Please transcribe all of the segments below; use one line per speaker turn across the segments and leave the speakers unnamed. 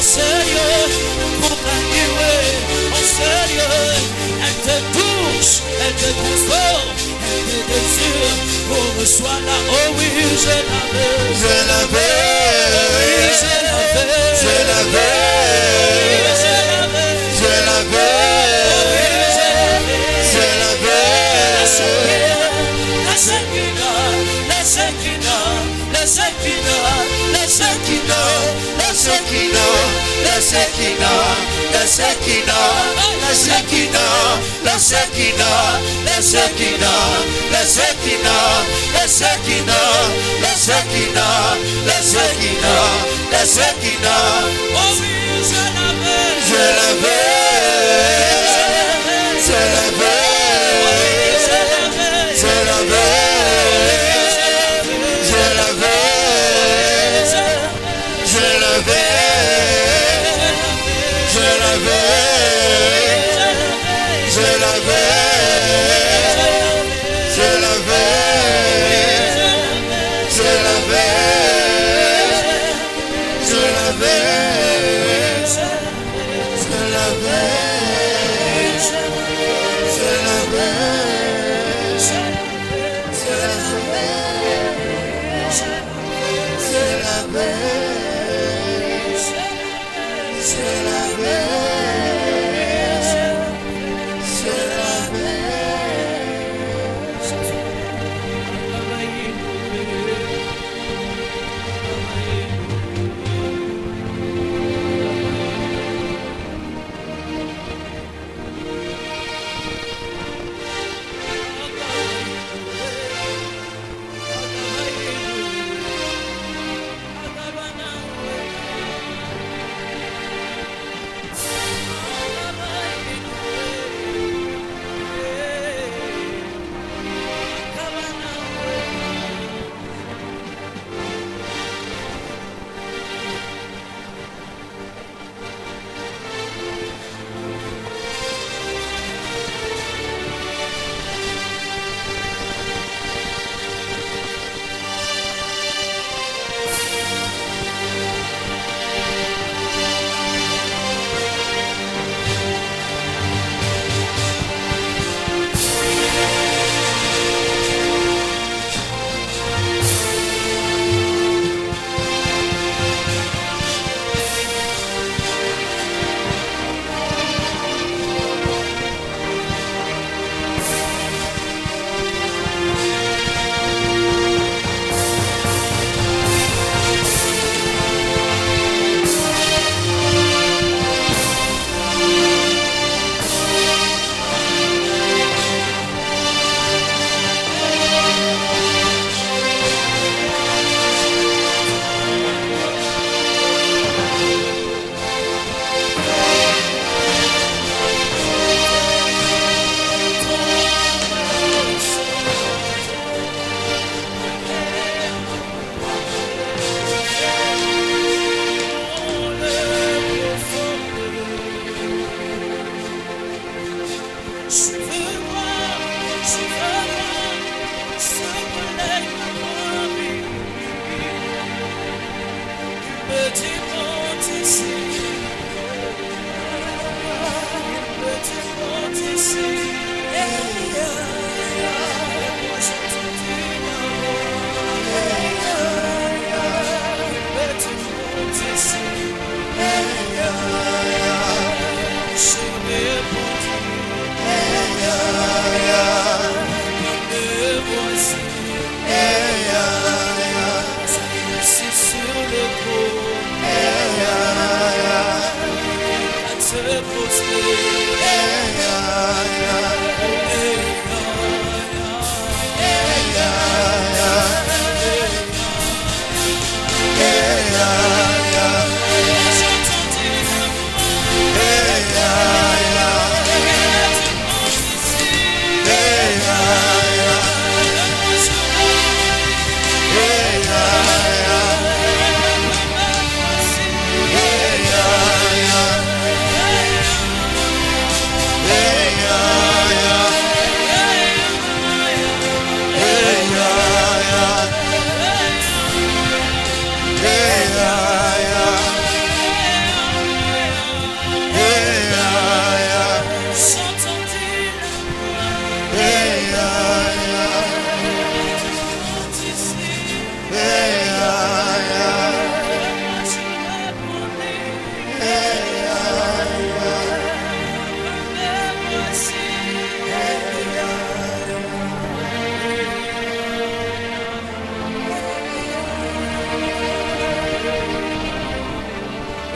sérieux, compagnie, en sérieux. Elle te touche, elle te transforme, elle te désire. Oh, reçois-la, oh oui, je la veux.
Je la veux,
oh oui, je la veux.
je la veux,
je la veux.
je la veux.
La Shekinah, la Shekinah, la Shekinah, la Shekinah, la Shekinah, la Shekinah, la Shekinah, la Shekinah, la Shekinah, la Shekinah, la Shekinah, la Shekinah, la Shekinah, la Shekinah, la Shekinah. Oh oui, je la veux,
Je la veux, je la veux. Je la veux.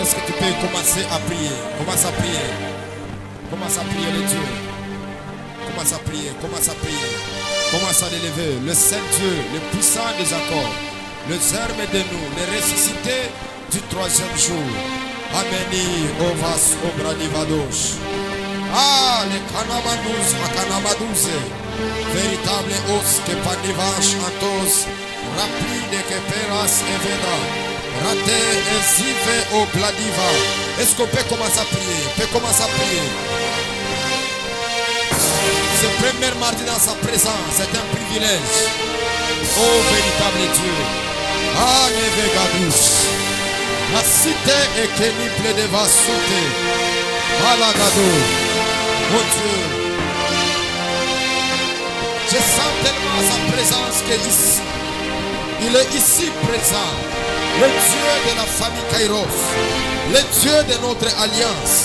Est-ce que tu peux commencer à prier? Commence à prier. Commence à prier le Dieu. Commence à prier, commence à prier. Commence à l'élever. Le Saint-Dieu, le puissant des accords. Le germe de nous, le ressuscité du troisième jour. Ameni ovas obradivados. Ah, les canamadous, akanamadouse. Véritable os que panivach antos. Rapide que peras eveda. Raté et sive au bladiva. Est-ce qu'on peut commencer à prier? On peut commencer à prier. Ce premier mardi dans sa présence, c'est un privilège. Oh véritable Dieu. Ah, Nevegadus. La cité est kéniple de Vassoute. Alagado. Mon Dieu. Je sens tellement sa présence qu'ici, il est ici présent. Le Dieu de la famille Kairos. Le Dieu de notre alliance.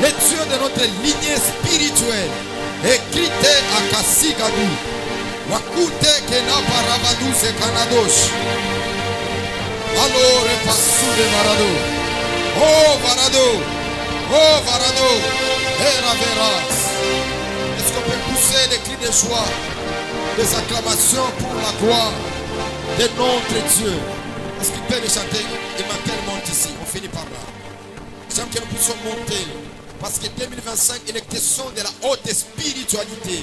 Le Dieu de notre lignée spirituelle. Écrite à Kassigadou. Wakute Kenapa Rabadou et Kanadosh. Alors, repassou de Varado. Oh Varado. Oh Varado. Vera Veras. Est-ce qu'on peut pousser des cris de joie, des acclamations pour la gloire de notre Dieu? Est-ce qu'il peut les chanter? Il m'appelle monte ici. On finit par là. J'aime que nous puissions monter. Parce que 2025, il est question de la haute spiritualité.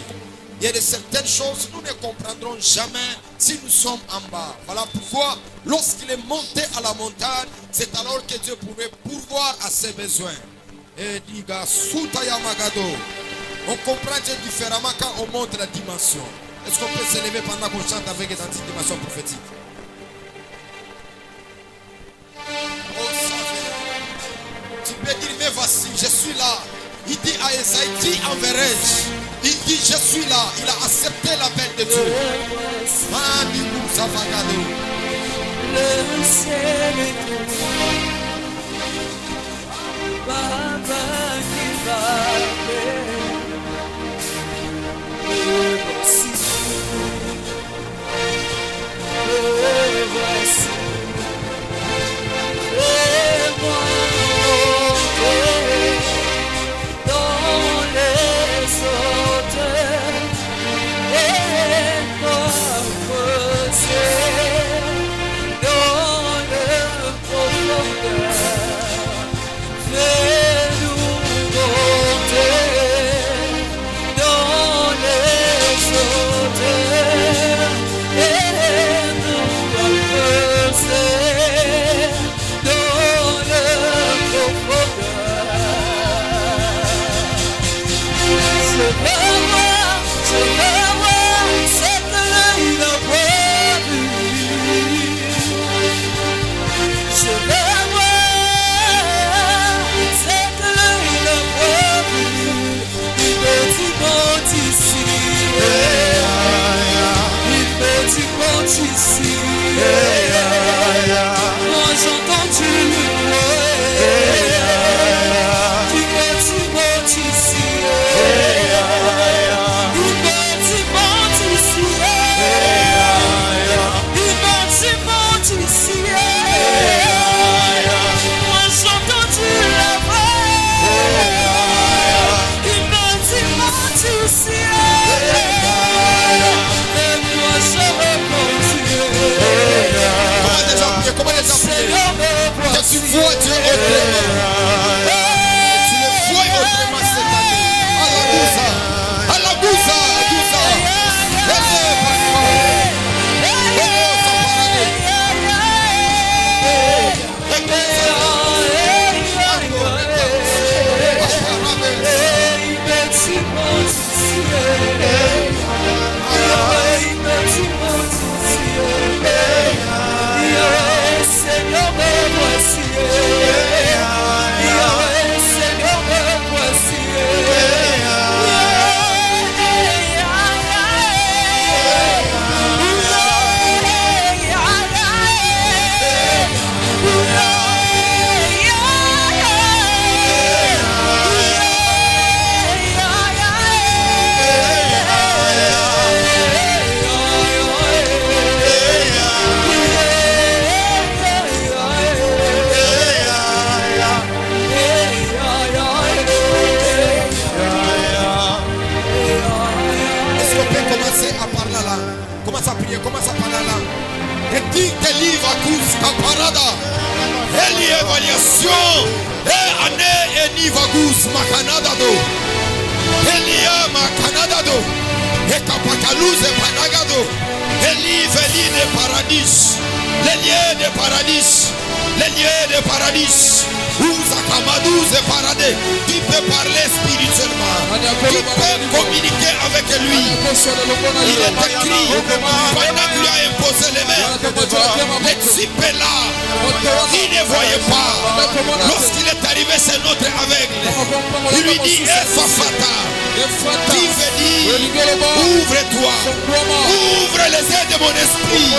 Il y a de certaines choses nous ne comprendrons jamais si nous sommes en bas. Voilà pourquoi, lorsqu'il est monté à la montagne, c'est alors que Dieu pouvait pourvoir à ses besoins. Et diga Soutaya Magado. On comprend Dieu différemment quand on monte la dimension. Est-ce qu'on peut s'élever pendant qu'on chante avec dans cette dimension prophétique? Tu peux dire, mais voici, je suis là. Il dit à Esaïe, qui enverrai-je? Il dit, je suis là. Il a accepté l'appel de Dieu.
Le ciel est ouvert. Baba qui va le voici. Le voici. Et moi.
bénédiction. Et année et nivagus makanadado. Elia makanadado. Et kapakalouze panagado. Eli veli de paradis. Les lieux de paradis. Les lieux de paradis. Ouza kamadouze paradis. Tu peux parler spirituellement. Tu peux communiquer avec lui. Il est écrit. Pendant que lui a imposé les mains. Le type est là. Il ne voyait pas. Lorsqu'il est arrivé, c'est notre aveugle. Il lui dit Efafata. Qui veut dire ouvre-toi. Ouvre les yeux de mon esprit.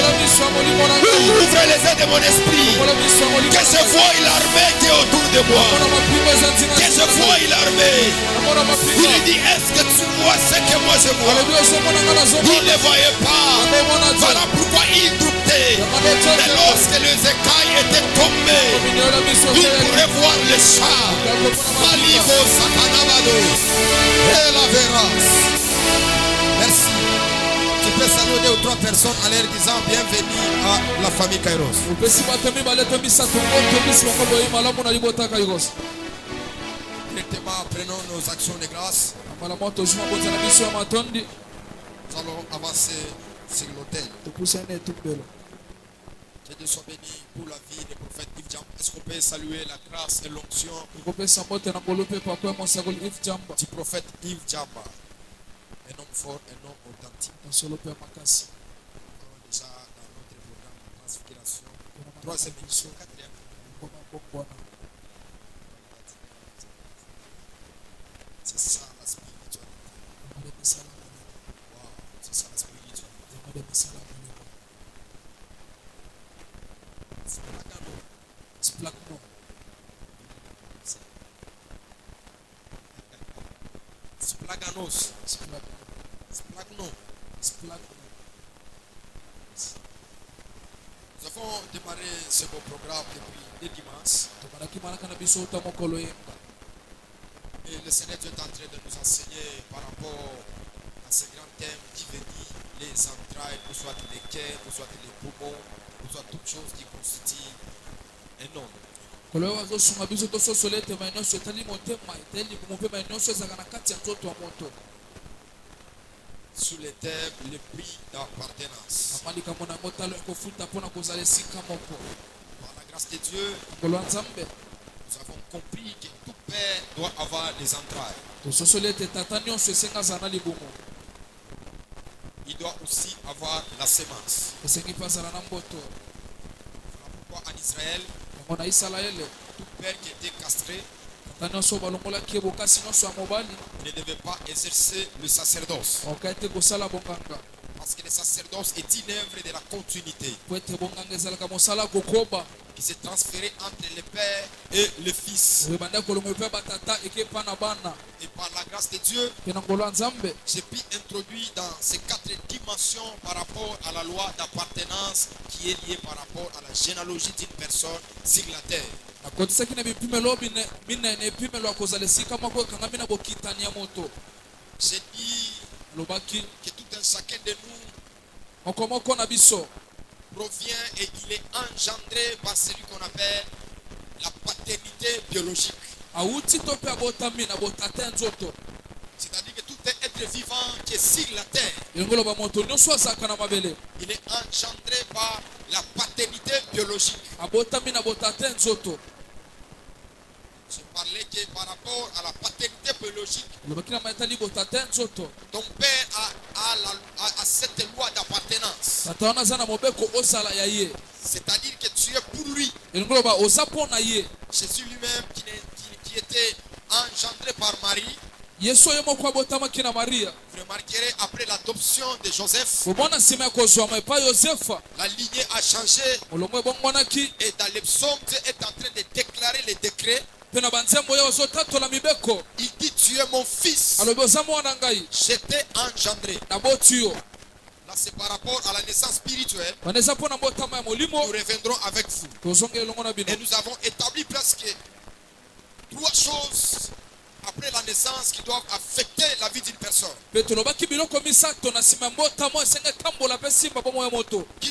Ouvre les yeux de mon esprit. Que je voie l'armée qui est autour de moi. Que je voie l'armée. Il lui dit est-ce que tu vois ce que moi je vois? Il ne voyait pas. Voilà pourquoi il doutait. Mais lorsque les écailles étaient tombées, il pourrait voir le chat. Malibo Sakanabado. Et la verra. Merci. Tu peux saluer 2 ou 3 personnes en leur disant bienvenue à la famille Kairos. Directement, prenons nos actions de grâce. Nous allons avancer sur l'autel. Que Dieu soit béni pour la vie du prophète Yves Djamba. Est-ce qu'on peut saluer la grâce et l'onction du prophète Yves Djamba? Un homme fort, un homme authentique. Nous sommes déjà dans notre programme de transfiguration. 3e émission, 4e. C'est ça la spiritualité. Wow, c'est ça la spiritualité. Splaganos. Nous avons démarré ce beau programme depuis 2 dimanches. Et le Seigneur est en train de nous enseigner par rapport à ce grand thème qui veut dire les entrailles, ou soit les cœurs, ou soit les poumons, ou soit toutes choses qui constituent un homme. Sous les thèmes, le prix d'appartenance. Par la grâce de Dieu, nous avons compris que tout père doit avoir des entrailles. Il doit aussi avoir la sémence. Voilà pourquoi en Israël, tout père qui était castré ne devait pas exercer le sacerdoce. Parce que le sacerdoce est une œuvre de la continuité qui s'est transférée entre le père et le fils. Et par la grâce de Dieu, j'ai pu introduire dans ces 4 dimensions par rapport à la loi d'appartenance qui est liée par rapport à la généalogie d'une personne sur la terre. J'ai dit que tout un chacun de nous provient et il est engendré par celui qu'on appelle la paternité biologique. C'est-à-dire que tout être vivant qui est sur la terre, il est engendré par la paternité biologique. Je parlais que par rapport à la paternité biologique, ton père a cette loi d'appartenance. C'est-à-dire que tu es pour lui. Jésus lui-même qui était engendré par Marie. Vous remarquerez après l'adoption de Joseph, la lignée a changé. Et dans les psaumes, Dieu est en train de déclarer les décrets. Il dit tu es mon fils. Je t'ai engendré. Là c'est par rapport à la naissance spirituelle. Nous reviendrons avec vous. Et nous avons établi presque 3 choses après la naissance qui doivent affecter la vie d'une personne. Qui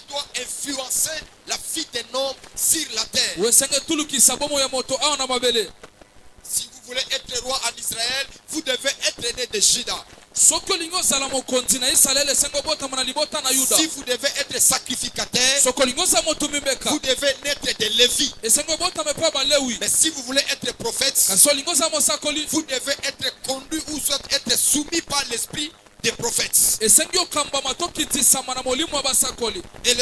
doit influencer la vie d'un homme sur la terre. Si vous voulez être roi en Israël, vous devez être né de Juda. Si vous devez être sacrificateur, vous devez naître de Lévi. Mais si vous voulez être prophète, vous devez être conduit ou soit être soumis par l'esprit des prophètes. Et le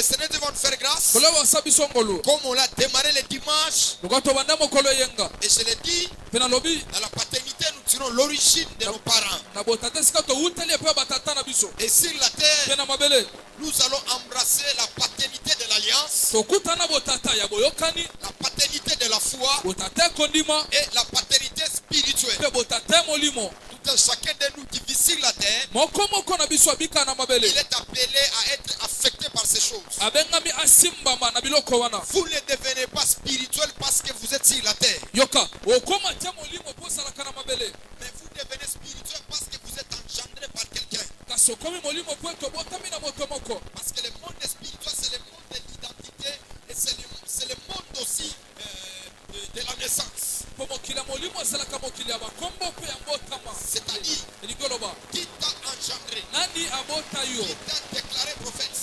Seigneur va nous faire grâce. Comme on l'a démarré le dimanche. Et je l'ai dit, dans la paternité, nous tirons l'origine de nos parents. Et sur la terre, nous allons embrasser la paternité de l'alliance, la paternité de la foi et la paternité spirituelle. Tout un chacun de nous qui vit sur la terre, il est appelé à être affecté par ces choses. Vous ne devenez pas spirituel parce que vous êtes sur la terre. Mais vous devenez spirituel parce que vous êtes engendré par quelqu'un. Parce que le monde spirituel, c'est le monde de l'identité et c'est le monde aussi de la naissance. C'est-à-dire, qui t'a engendré, qui t'a déclaré prophète, qui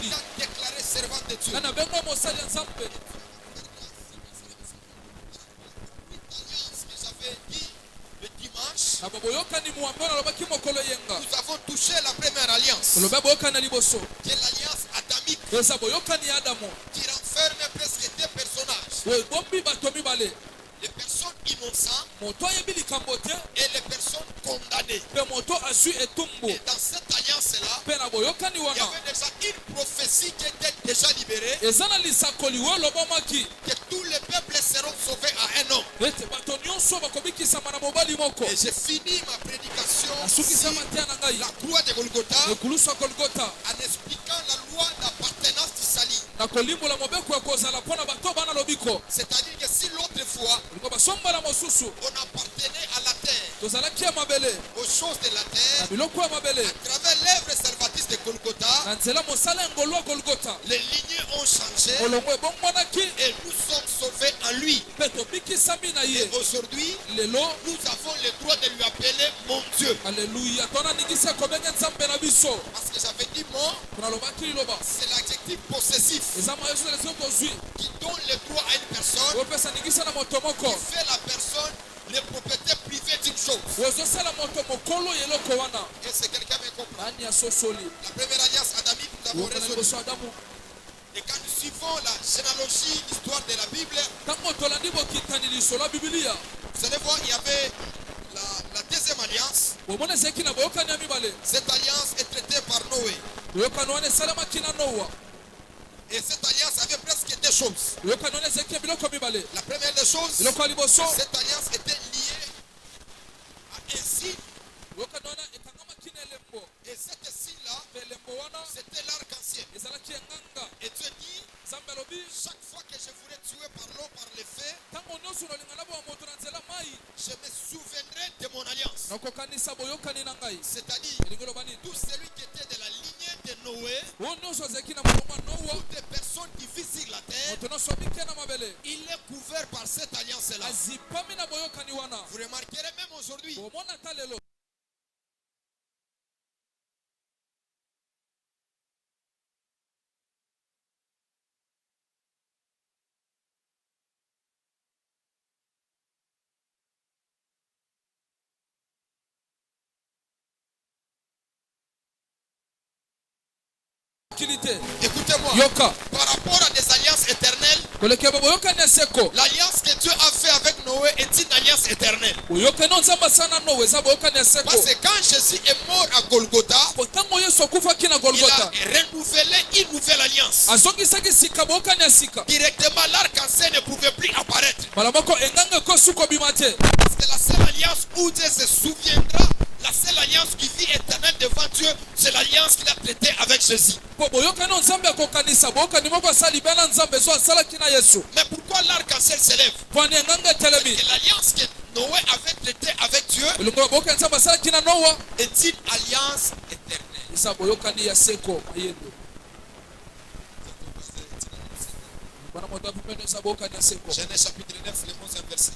t'a déclaré servant de Dieu. L'alliance que j'avais dit le dimanche, nous avons touché la première alliance, qui est l'alliance adamique, qui renferme presque deux personnages. Les personnes innocentes et les personnes condamnées. Et dans cette alliance-là, il y avait déjà une prophétie qui était déjà libérée, que tous les peuples seront sauvés à un homme. Et j'ai fini ma prédication sur la croix de Golgotha en expliquant la loi d'appartenance du salut. C'est-à-dire que si l'autre fois on appartenait à la terre, aux choses de la terre, à travers l'œuvre salvatrice de Golgotha, les lignées ont changé et nous sommes sauvés en lui. Et aujourd'hui, nous avons le droit de lui appeler mon Dieu. Alléluia. Parce que j'avais dit mon, c'est l'adjectif possessif qui donne le droit à une personne, qui fait la personne les propriétés privées d'une chose. Est-ce que quelqu'un me comprend? La première alliance adamique, nous avons résolu. Et quand nous suivons la généalogie, l'histoire de la Bible, vous allez voir, il y avait la deuxième alliance. Cette alliance est traitée par Noé. Et cette alliance avait presque deux choses. La première des choses, cette alliance était liée à un signe. Et cet signe-là, c'était l'arc-en-ciel. Et Dieu dit, chaque fois que je voudrais tuer par l'eau, par le feu, je me souviendrai de mon alliance. C'est-à-dire, tout celui qui était de la lignée de Noé, toutes les personnes qui vivent sur la terre, il est couvert par cette alliance-là. Vous remarquerez même aujourd'hui, écoutez-moi, par rapport à des alliances éternelles, l'alliance que Dieu a fait avec Noé est une alliance éternelle. Parce que quand Jésus est mort à Golgotha, il a renouvelé une nouvelle alliance. Directement, l'arc-en-ciel ne pouvait plus apparaître. Parce que la seule alliance où Dieu se souviendra, la seule alliance qui vit éternelle devant Dieu, c'est l'alliance qu'il a traitée avec Jésus. Mais pourquoi l'arc-en-ciel s'élève? Parce que l'alliance que Noé avait est une alliance éternelle. Genèse chapitre 9, le 11e verset.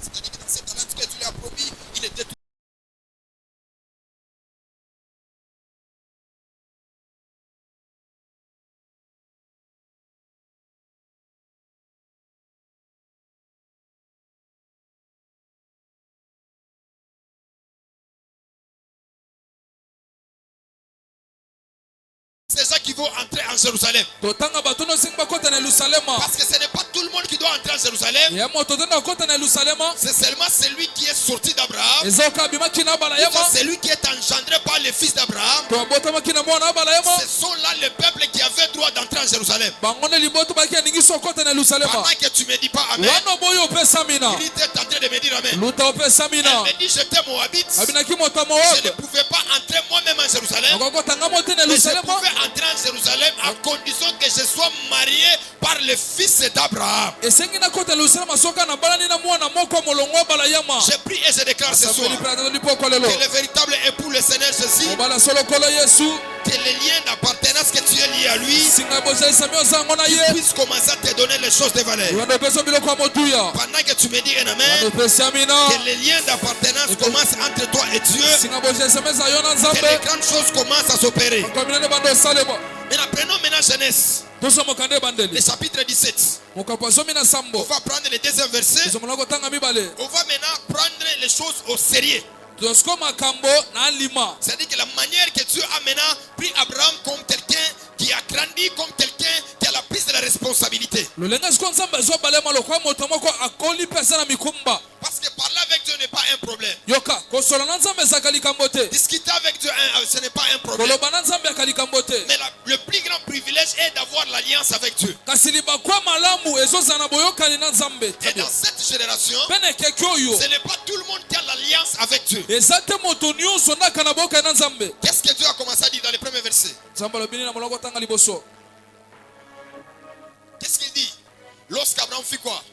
C'est-à-dire que dans ces talents que tu lui as promis, il était tout. Ces gens qui vont entrer en Jérusalem. Parce que ce n'est pas tout le monde qui doit entrer en Jérusalem. C'est seulement celui qui est sorti d'Abraham. C'est celui qui est engendré par les fils d'Abraham. Ce sont là les peuples qui avaient droit d'entrer en Jérusalem. Pendant que tu ne me dis pas Amen, il était en train de me dire Amen. Elle me dit j'étais Moabite. Je ne pouvais pas entrer moi-même en Jérusalem. Mais je pouvais entrer en Jérusalem à condition que je sois marié par le fils d'Abraham. Je prie et je déclare ce soir que le véritable époux, le Seigneur Jésus, que les liens d'appartenance que tu es lié à lui, qu'il puisse commencer à te donner les choses de valeur. Pendant que tu me dis un Amen, que les liens d'appartenance commencent entre toi et Dieu, que les grandes choses commencent à s'opérer. Maintenant, prenons maintenant Genèse, le chapitre 17. On va prendre le deuxième verset. On va maintenant prendre les choses au sérieux. C'est-à-dire que la manière que Dieu a maintenant pris Abraham comme quelqu'un qui a grandi, comme quelqu'un qui a la prise de la responsabilité. Parce que parler avec Dieu n'est pas un problème. Discuter avec Dieu, ce n'est pas un problème. Mais le plus grand privilège est d'avoir l'alliance avec Dieu. Et dans cette génération, ce n'est pas tout le monde qui a l'alliance avec Dieu. Qu'est-ce que Dieu a commencé à dire dans les premiers versets? Qu'est-ce qu'il dit? Lorsqu'Abraham fit quoi?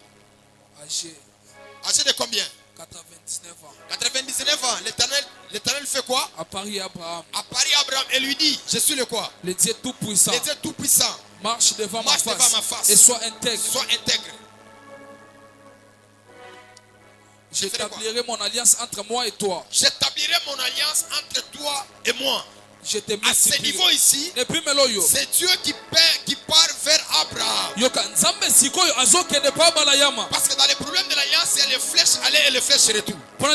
Âgé de combien?
99 ans.
99 ans. L'Éternel fait quoi?
Apparaît Abraham.
Apparaît Abraham et lui dit, je suis le quoi?
Le Dieu tout-puissant.
Le Dieu tout-puissant.
Marche devant ma face. Et sois intègre.
Sois intègre.
J'établirai mon alliance entre moi et toi.
J'établirai mon alliance entre toi et moi.
À
ce niveau ici, c'est Dieu qui part vers Abraham. Parce que dans les problèmes de l'alliance, il y a les flèches aller et les flèches retour. Dieu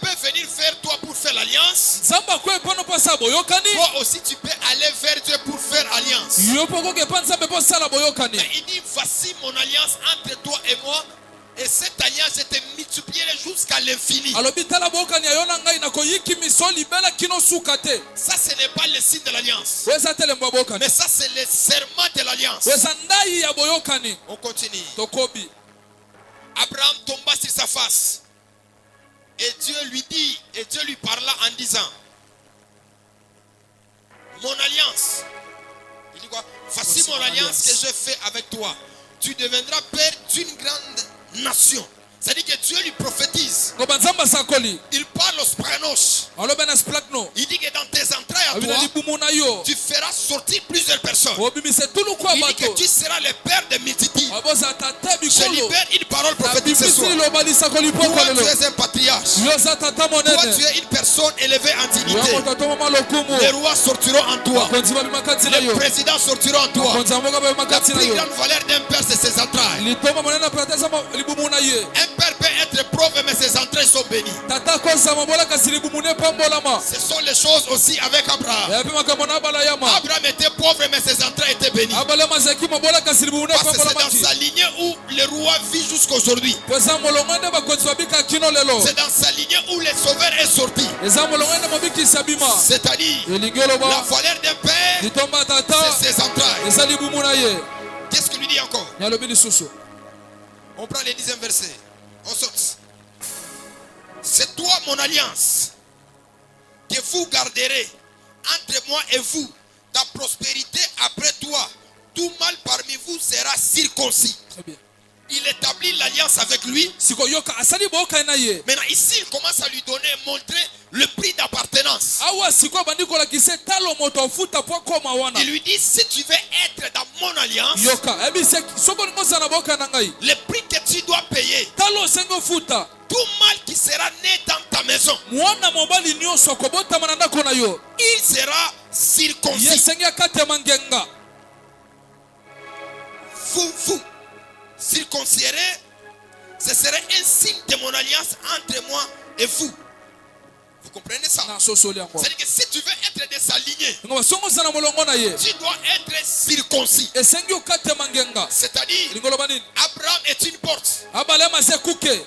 peut venir vers toi pour faire l'alliance. Toi aussi tu peux aller vers Dieu pour faire alliance. Mais il dit, voici mon alliance entre toi et moi. Et cette alliance, je te multiplierai jusqu'à l'infini. Ça, ce n'est pas le signe de l'alliance. Mais ça, c'est le serment de l'alliance. On continue. Abraham tomba sur sa face. Et Dieu lui dit, et Dieu lui parla en disant, mon alliance. Il dit quoi? Voici mon alliance que je fais avec toi. Tu deviendras père d'une grande nation. C'est-à-dire que Dieu lui prophétise. Il parle au spranos. Il dit que dans tes entrailles à toi, tu feras sortir plusieurs personnes. Il dit que tu seras le père de multitudes. Je libère une parole prophétique ce soir. Toi, tu es un patriarche. Toi, tu es une personne élevée en dignité. Les rois sortiront en toi. Les présidents sortiront en toi. La plus grande valeur d'un père, c'est ses entrailles. Un père peut être pauvre, mais ses entrailles sont bénies. Ce sont les choses aussi avec Abraham. Abraham était pauvre, mais ses entrailles étaient bénies. Parce que c'est dans sa lignée où le roi vit jusqu'aujourd'hui. C'est dans sa lignée où le sauveur est sorti. C'est-à-dire, la valeur d'un père, c'est ses entrailles. Qu'est-ce qu'il lui dit encore? On prend les 10e versets. On saute. C'est toi mon alliance que vous garderez entre moi et vous. Ta prospérité après toi. Tout mal parmi vous sera circoncis.
Très bien.
Il établit l'alliance avec lui.
Sikoyoka asali boka na ye.
Maintenant ici, il commence à lui donner, montrer le prix d'appartenance.
Awa siko bandiko la kise talo moto futa po koma wana.
Il lui dit, si tu veux être dans mon alliance,
Yoka ebi se soko ngoza na boka na ngai.
le prix que tu dois payer,
Talo sengo futa.
tout mal qui sera né dans ta maison,
Mwana mobali nyonso ko bota mananda kona yo.
il sera circoncis.
Yesenga kate mangenga.
Vous circoncirez, ce serait un signe de mon alliance entre moi et vous. Vous comprenez ça?
Na sosoli yango.
C'est-à-dire que si tu veux être de sa lignée,
Ngo songo sana molongo na ye.
tu dois être circoncis.
Esengi okate mangenga.
C'est-à-dire,
Lingolo banini.
Abraham est une porte
Abalema se kuke.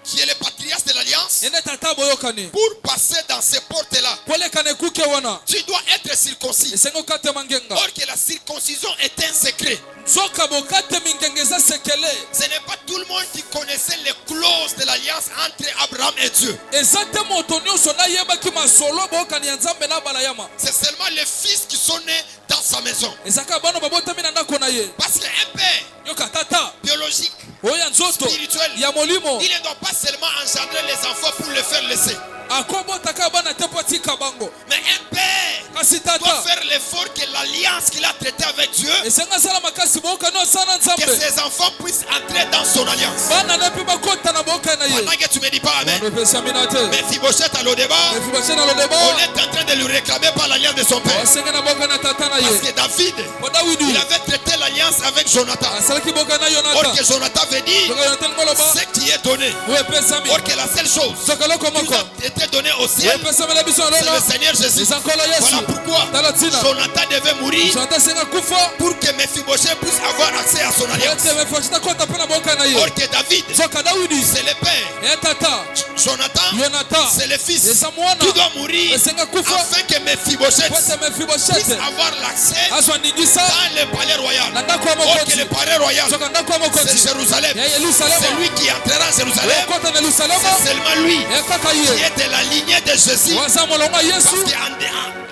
qui est le patriarche de l'alliance.
Ene tata boyokani.
Pour passer dans ces portes-là,
Pole kane kuke wana.
tu dois être circoncis.
Esengo kate mangenga.
Or que la circoncision est un secret.
Zoka bokate mingengeza sekele.
Ce n'est pas tout le monde qui connaissait les clauses de l'alliance entre Abraham et Dieu.
Ezate moto nyonso na yebaki masolo bokani ya Nzambe na balayama.
C'est seulement les fils qui sont nés dans sa maison.
Ezaka bano babotami na ndako na ye.
Parce qu'un père
Yoka tata.
biologique,
Oya nzoto.
spirituel,
Ya molimo.
il ne doit pas seulement engendrer les enfants pour les faire laisser.
Akobota ka bana tepo tika bango.
Mais un père
Kasi
doit
tata.
faire l'effort que l'alliance qu'il a traitée avec Dieu,
Esenga sala makasi boka no sana
que
Nzambe.
ses enfants puissent entrer dans son alliance.
Bana nepi bakota na boka na ye.
Pendant que tu me dis pas Amen.
Bano pesa minate.
Mais Mephibosheth à l'Odébar,
Efibashena lo
on
debo.
est en train de lui réclamer par l'alliance de son père.
Osenga na boka na tata na
Parce
ye.
que David,
Po Dawidi.
il avait traité l'alliance avec Jonathan.
Asalaki boka na
Or
Yonata.
que Jonathan veut dire
Boka Yonata ngoloba.
ce qui est donné.
Uwe pesa mi.
Or que la seule chose
Sokalo
qui
komoko.
nous a été donnée au
Uwe
ciel,
pesa mele biso
c'est
lolo.
le Seigneur Jésus.
Nizankolo Yesu.
Voilà pourquoi
Tala tina.
Jonathan devait mourir
Jonathan senga kufa.
pour que Mephibosheth puisse avoir accès à son alliance.
Ete mefashita kota pena boka na ye.
Or que David,
Soka Dawidi.
c'est le père.
E tata.
Jonathan,
Yonata.
c'est le fils.
Esa mwana.
Tout doit mourir
Esenga kufa.
afin que Mephibosheth
Kwete
puisse
Mephibosheth.
avoir l'accès
Azwa ningisa.
dans le palais royal.
Na ndako ya
Or que
mokonzi.
le palais royal,
Soka ndako ya mokonzi.
c'est Jérusalem.
Ya Yerusalemu.
C'est lui qui entrera en Jérusalem.
Kota na Yerusalemu.
C'est seulement lui
E kaka
qui
ye.
est de la lignée de Jésus.
Waza molongo
Parce
Yesu.
que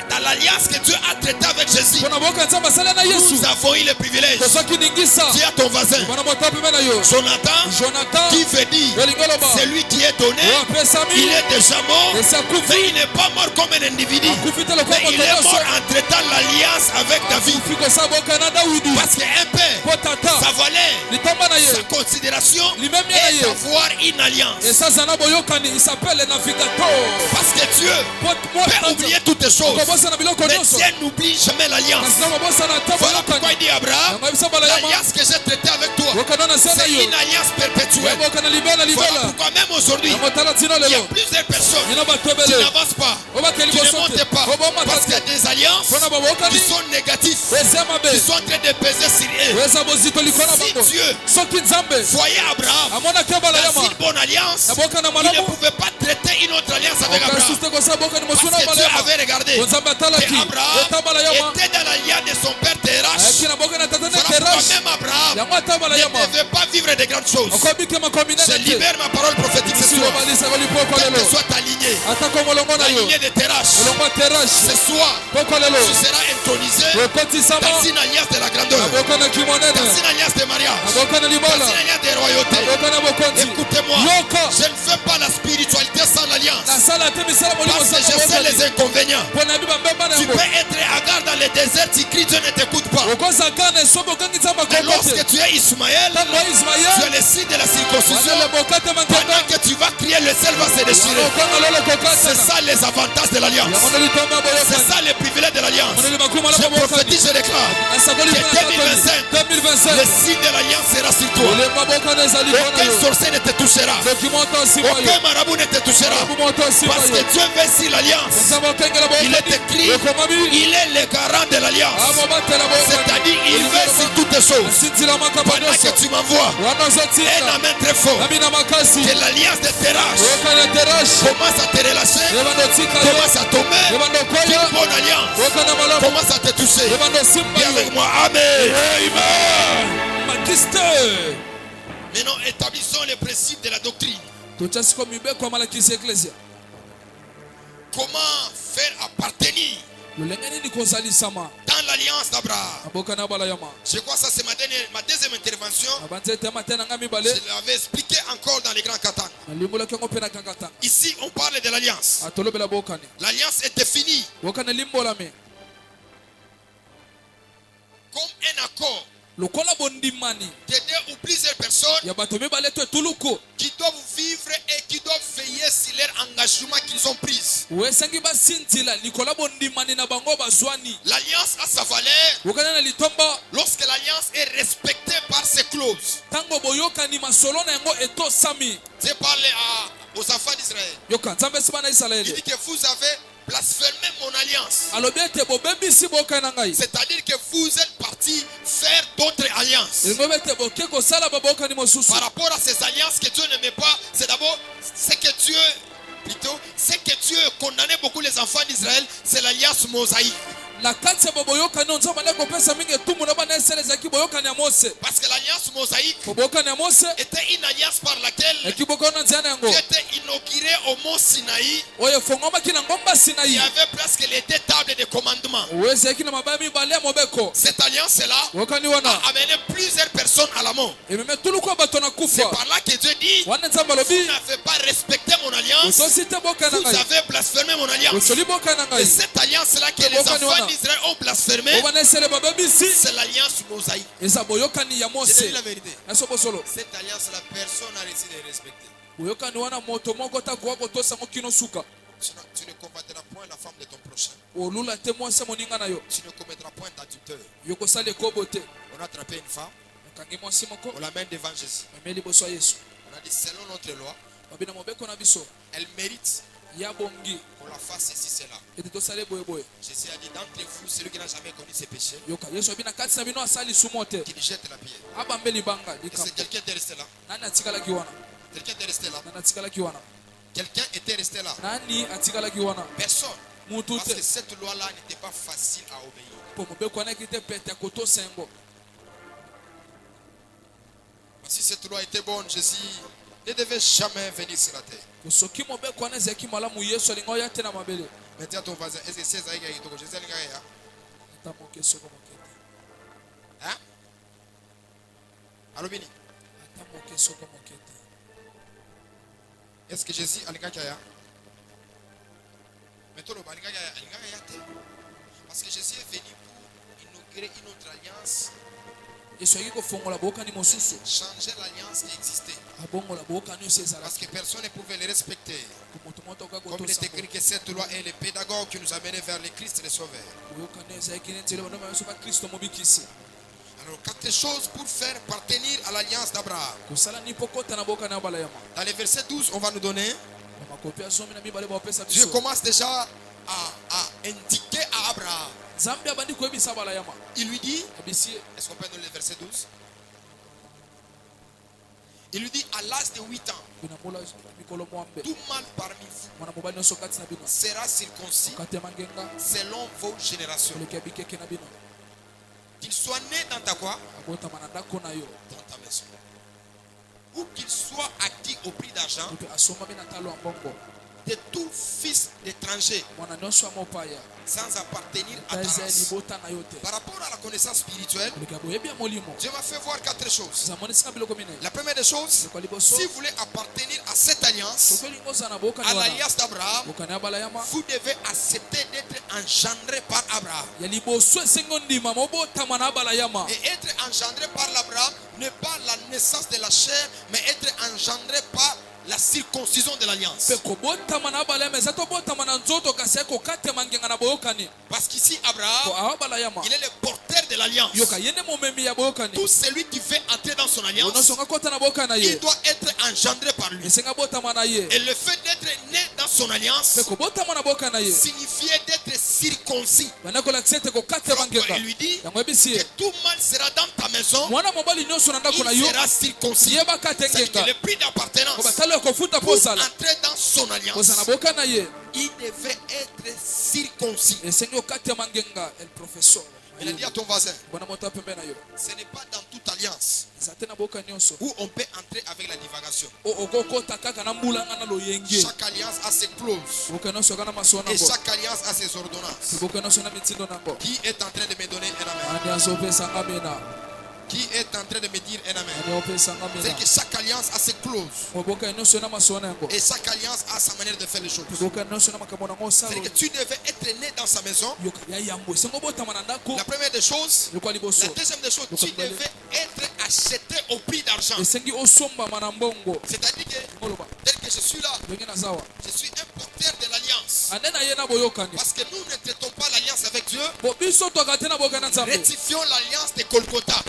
dans l'alliance que Dieu a traitée avec Jésus,
Kona boka Nzambe asala na Yesu.
nous avons eu le privilège.
Tosoki ningisa.
Dis à ton voisin,
Bana motapi mena yo.
Jonathan,
Jonathan.
qui veut dire,
Elingoloba.
c'est lui qui est donné,
Wa pesa mi.
il est déjà mort,
Esa
mais
kufi.
il n'est pas mort comme un individu,
Akufite le
mais
kwa
il est
moto
mort
nyonso.
en traitant l'alliance avec David.
Akufiko sa boka na Dawidi.
Parce qu'un père,
Po tata.
sa valeur,
Litamba na ye.
sa considération
Limemia na
est
ye.
d'avoir une alliance.
Esa zana boyokani. Il s'appelle le navigateur.
Parce que Dieu peut oublier toutes les choses,
Kobosa na biloko
mais
nyonso.
Dieu n'oublie jamais l'alliance.
Kasina mabosa na tabo
Voilà pourquoi
yokani.
il dit à Abraham,
Yango bisa bala yama.
l'alliance que j'ai traitée avec toi,
Boka na sana
c'est
yo.
une alliance perpétuelle.
Boka na libela
Voilà
libela.
pourquoi même aujourd'hui,
Yango tala tino
il y a
lelo.
plusieurs personnes
Ina
qui
batobele.
n'avancent pas,
Obakeli
qui ne
bosote.
montent pas,
Oboma
parce qu'il y a
tate.
des alliances
Kona babokani.
qui sont négatives,
Esa mabe.
qui sont en train de peser sur eux.
Esa bozito likona
Si
bango.
Dieu
Soki Nzambe.
voyait Abraham
Amona kebala
dans
yama.
une bonne alliance,
Na boka na
il ne
malamu.
pouvait pas traiter une autre alliance avec Abraham.
Okasuste kosa boka ni mosuna
Parce que
bala
Dieu
yama.
avait regardé
Nzambe atalaki.
que Abraham
Etabala yama.
était dans l'alliance de son père Terach.
Akina boka na tata ne
Voilà pourquoi
terash.
même Abraham
Yango atabala yama.
ne devait pas vivre de grandes choses.
Okobike makomine
Je
na te.
libère ma parole prophétique ce
Si
soir.
lobalisa kolipoko
Quelle
lelo.
que soit ta lignée,
Atako molongo na
la
yo.
lignée de Terach,
Molongo terash.
ce soir,
Poko lelo.
tu seras intronisé
Okoti sama.
dans une alliance de la grandeur,
Boka na kimonene.
dans une alliance de mariage,
Boka na
dans
libola.
une alliance de royauté.
Boka na bokonzi.
Écoutez-moi,
Yoka.
je ne fais pas la spiritualité sans l'alliance.
Na sala te misala molimo
Parce que
sama
je sais
bokonzi.
les inconvénients.
Pona biba mbeba na
Tu
yango.
peux être hagard dans le désert, tu cries, Dieu ne t'écoute pas.
Okoza kana sobo kangi tsama
Mais lorsque
kokote.
tu es Ismaël,
Tango
tu
Ismaël.
es le signe de la circoncision.
Wale bokate mantanga.
Pendant que tu vas crier, le ciel va se déchirer.
Okanga lolo kokate.
C'est ça les avantages de l'alliance.
Yango li tomba
C'est
boyokani.
ça les privilèges de l'alliance.
Moneli makuma la
Je
bokani.
prophétise, je déclare,
Asakoli
que
pana
2025,
2025.
le signe de l'alliance sera sur toi.
Ole mabokane ezali kona
Aucun
yo.
sorcier ne te touchera.
Dokimoto sima yo.
Aucun marabout ne te touchera.
Kumoto sima
Parce
yo.
que Dieu veut si l'alliance.
Nzambe okengela
Il
bokani.
est écrit,
Okomami.
il est le garant de l'alliance.
Abo batela bokani.
C'est-à-dire, il veut sur toutes les choses.
Asinzila makapa
Pendant
nyonso.
que tu m'envoies
Wana
un
ozotinda.
amen très fort,
Nami na makasi.
que l'alliance de Terach
Okana terash.
commence à te relâcher,
Ebando tika yo.
commence à tomber.
Ebando
Une
koya.
bonne alliance
Okana malamu.
commence à te toucher.
Ebando simba
Viens
yo.
avec moi, Amen.
Makiste.
Maintenant, établissons les principes de la doctrine.
Tochasiko mibeko malakisi eklesia.
Comment faire appartenir
Lolenge nini kozalisama.
dans l'alliance l'alliance d'Abraham.
Aboka na balayama.
Je crois que ça c'est ma deuxième intervention.
Abante tema tena ngami bale.
Je l'avais expliqué encore dans les grands katans.
Limbola kengo pena kangata.
Ici on parle de l'alliance.
Atolobela bokani.
L'alliance est définie
Bokana limbola me.
comme un accord
Lokola bondimani.
de deux ou plusieurs personnes
Ya bato mibale to tuluko.
qui doivent vivre et qui doivent veiller sur leur engagement qu'ils ont pris.
Wesangi basintila likola bondimani na bango bazwani.
L'alliance a sa valeur
Bokana na litomba.
lorsque l'alliance est respectée par ses clauses.
Tango boyoka ni masolo na yango eto sami.
Je parle aux enfants d'Israël.
Yoka nzambe sibana
Il
Israeli.
dit que vous avez blasphémé mon alliance.
Alobi ete bobebisi boka na ngai.
C'est-à-dire que vous êtes partis faire d'autres alliances.
Elingo bete boke kosala baboka ni mosusu.
Par rapport à ces alliances que Dieu n'aimait pas, c'est d'abord ce que Dieu condamnait beaucoup les enfants d'Israël, c'est l'alliance mosaïque.
Na kati ya boboyoka ni nzambe ale kopesa mingi etumu na bana Israeli ezalaki boyoka ni ya Mose.
Parce que l'alliance mosaïque
Boboka ni ya Mose
était une alliance par laquelle
ekiboka na nzia na yango.
qui était inaugurée au mont Sinaï.
Oyo efongwamaki na ngomba
Il y
Sinai.
avait presque les deux tables de commandement.
Oyo ezalaki na mabaya mibale ya mobeko.
Cette alliance-là
Boyoka ni wana
a amené plusieurs personnes à la mort.
ememe tuluku ya bato na
C'est
kufa.
par là que Dieu dit,
Wana nzambe
vous
alobi
n'avez pas respecté mon alliance,
ososi te boka na
vous
ngai.
avez blasphémé mon alliance.
Osoli boka na
Et
ngai.
cette alliance-là que les enfants d'Israël ont blasphémé,
Obana Israeli babebisi
c'est l'alliance mosaïque.
eza boyokani ya
Je
Mose.
te dis la vérité.
Naso bosolo.
Cette alliance-là, personne n'a réussi de respecter.
Boyokani wana moto moko takoka kotosa ngo kino suka.
Tu ne combattras point la femme de ton prochain.
Olula te mwasi moninga na yo.
Tu ne commettras point d'adultère.
Yokosala ekobo te.
On a attrapé une femme,
Okangi mwasi moko
on l'amène devant Jésus.
emeli liboso ya Yesu.
On a dit, selon notre loi,
Babina mobeko na biso
elle mérite
ya bongi
qu'on la fasse ceci, cela.
ete tosala boye boye.
Jésus a dit, d'entre vous, celui qui n'a jamais connu ses péchés,
Yoka Yesu abina kati na bino asali sumo te.
qu'il jette la pierre.
Abambeli banga
Et
likambo.
c'est quelqu'un était resté là.
Nani atikalaki wana?
Quelqu'un était resté là.
Nani atikalaki wana?
Quelqu'un était resté là.
Nani atikalaki wana?
Personne.
Mutu
Parce que
te.
cette loi-là n'était pas facile à obéir.
Po mobeko wana kite pete koto sengo.
Si cette loi était bonne, Jésus ne devait jamais venir sur la terre.
Soki mobeko wana ezaki malamu Yesu alingo ya te na mabele.
Mais dis à ton voisin, est-ce que c'est ça qui est Jésus est là?
Ata moke soko mokete.
Hein? Allô, Bini?
Ata moke soko mokete.
Est-ce que Jésus est là? Mais toi, le Alingaya, parce que Jésus est venu pour inaugurer une autre alliance,
Yesu ayiko fongola boka ni mosusu.
changer l'alliance qui existait.
Abongola boka ni osezala.
Parce que personne ne pouvait les respecter.
Kumoto moto ka
Comme
koto
il est
sengo.
écrit que cette loi est le pédagogue qui nous a menés vers le Christ le Sauveur.
Boyoka ne ezaki nzela bana ba Yesu ba Kristo mobikisi.
Alors, quatre choses pour faire partenir à l'alliance d'Abraham.
Kosala ni pokota na boka na bala yama.
Dans le verset 12, on va nous donner.
Makopi azomi na mibale ba opesa
Dieu
biso.
commence déjà à indiquer à Abraham.
Zambi abandi koyebisa bala yama.
Il lui dit,
Abisi
est-ce qu'on peut donner le verset 12? Il lui dit, à l'âge de 8 ans,
bina mola mikolo mwambe.
tout mâle parmi vous
Mwana mobali nyonso kati na bino.
sera circoncis
Katema ngenga
selon vos générations.
koleka bikeke na bino.
Qu'il soit né dans ta quoi?
Abotama na ndako na yo.
Dans ta maison. Ou qu'il soit acquis au prix d'argent
Mpe asomami na talo ya mbongo.
de tout fils d'étranger
Mwana nyonso ya mopaya.
sans appartenir à ta
Ata ezali
race.
libota na yo te.
Par rapport à la connaissance spirituelle,
Koleka boyebi ya molimo.
Dieu m'a fait voir quatre choses.
Zamonisika biloko minene.
La première des choses,
Kwa liboso.
si vous voulez appartenir à cette alliance,
Soki lingoza na boka
à
ni wana.
l'alliance d'Abraham,
Boka na bala yama.
vous devez accepter d'être engendré par Abraham.
Ya liboso esengo ndima mobotama na bala yama.
Et être engendré par l'Abraham n'est pas la naissance de la chair, mais être engendré par la circoncision de l'alliance.
Pe kobotama na bala yama ezato botama na nzoto kasi kokatema ngenga na boyokani.
Parce qu'ici,
Ko
Abraham,
awa bala yama.
il est le porteur de l'alliance.
Yoka yene momemi ya boyokani.
Tout celui qui veut entrer dans son alliance,
Onosonga kota na boka na ye.
il doit être engendré par lui.
Esenga botama na ye.
Et le fait d'être né dans son alliance
Pe kobotama na boka na ye.
signifiait d'être circoncis.
Bana kolakisa ete kokatema
Donc,
ngenga.
il lui dit
Yango ebisi
que
ye.
tout mal sera dans ta maison,
Mwana mobali nyonso na ndako na
il
yo.
sera circoncis.
Yeba kate
C'est-à-dire que
ngenga.
le prix
Ko
d'appartenance
batalo ya kofuta
pour
posala.
entrer dans son alliance,
Kosa na boka na ye.
il devait être circoncis.
esengi okate mangenga el professeur.
Il a dit à ton voisin,
Bona moto apembena yo.
ce n'est pas dans toute alliance
Ezate na boka nyonso.
où on peut entrer avec la divagation.
Okokota kaka na mbulanga na loyenge.
Chaque alliance a ses clauses
Boka nyonso kana masona
et
ngo.
chaque alliance a ses ordonnances.
Boka nyonso na mitindo nango.
Qui est en train de me donner un amen?
Ani azopesa ngamena.
Qui est en train de me dire un amen?
Ani opesa ngamena.
C'est que chaque alliance a ses clauses
Boka nyonso na masona ngo.
et chaque alliance a sa manière de faire les choses.
Boka nyonso na makambo nango salo.
C'est que tu devais être né dans sa maison.
Yoka ya yambo. Esengo botama na ndako.
La première des choses,
Yokwa liboso.
la deuxième des choses, tu devais être acheté au prix d'argent.
Esengi osomba mana mbongo.
C'est-à-dire que
Ngoloba.
tel que je suis là,
Ndenge na zawa.
je suis un porteur de l'alliance.
Anena yena boyokani.
Parce que nous ne traitons pas l'alliance avec Dieu.
Bo biso tokate na boka na nzambe.
Rectifions l'alliance de Golgotha.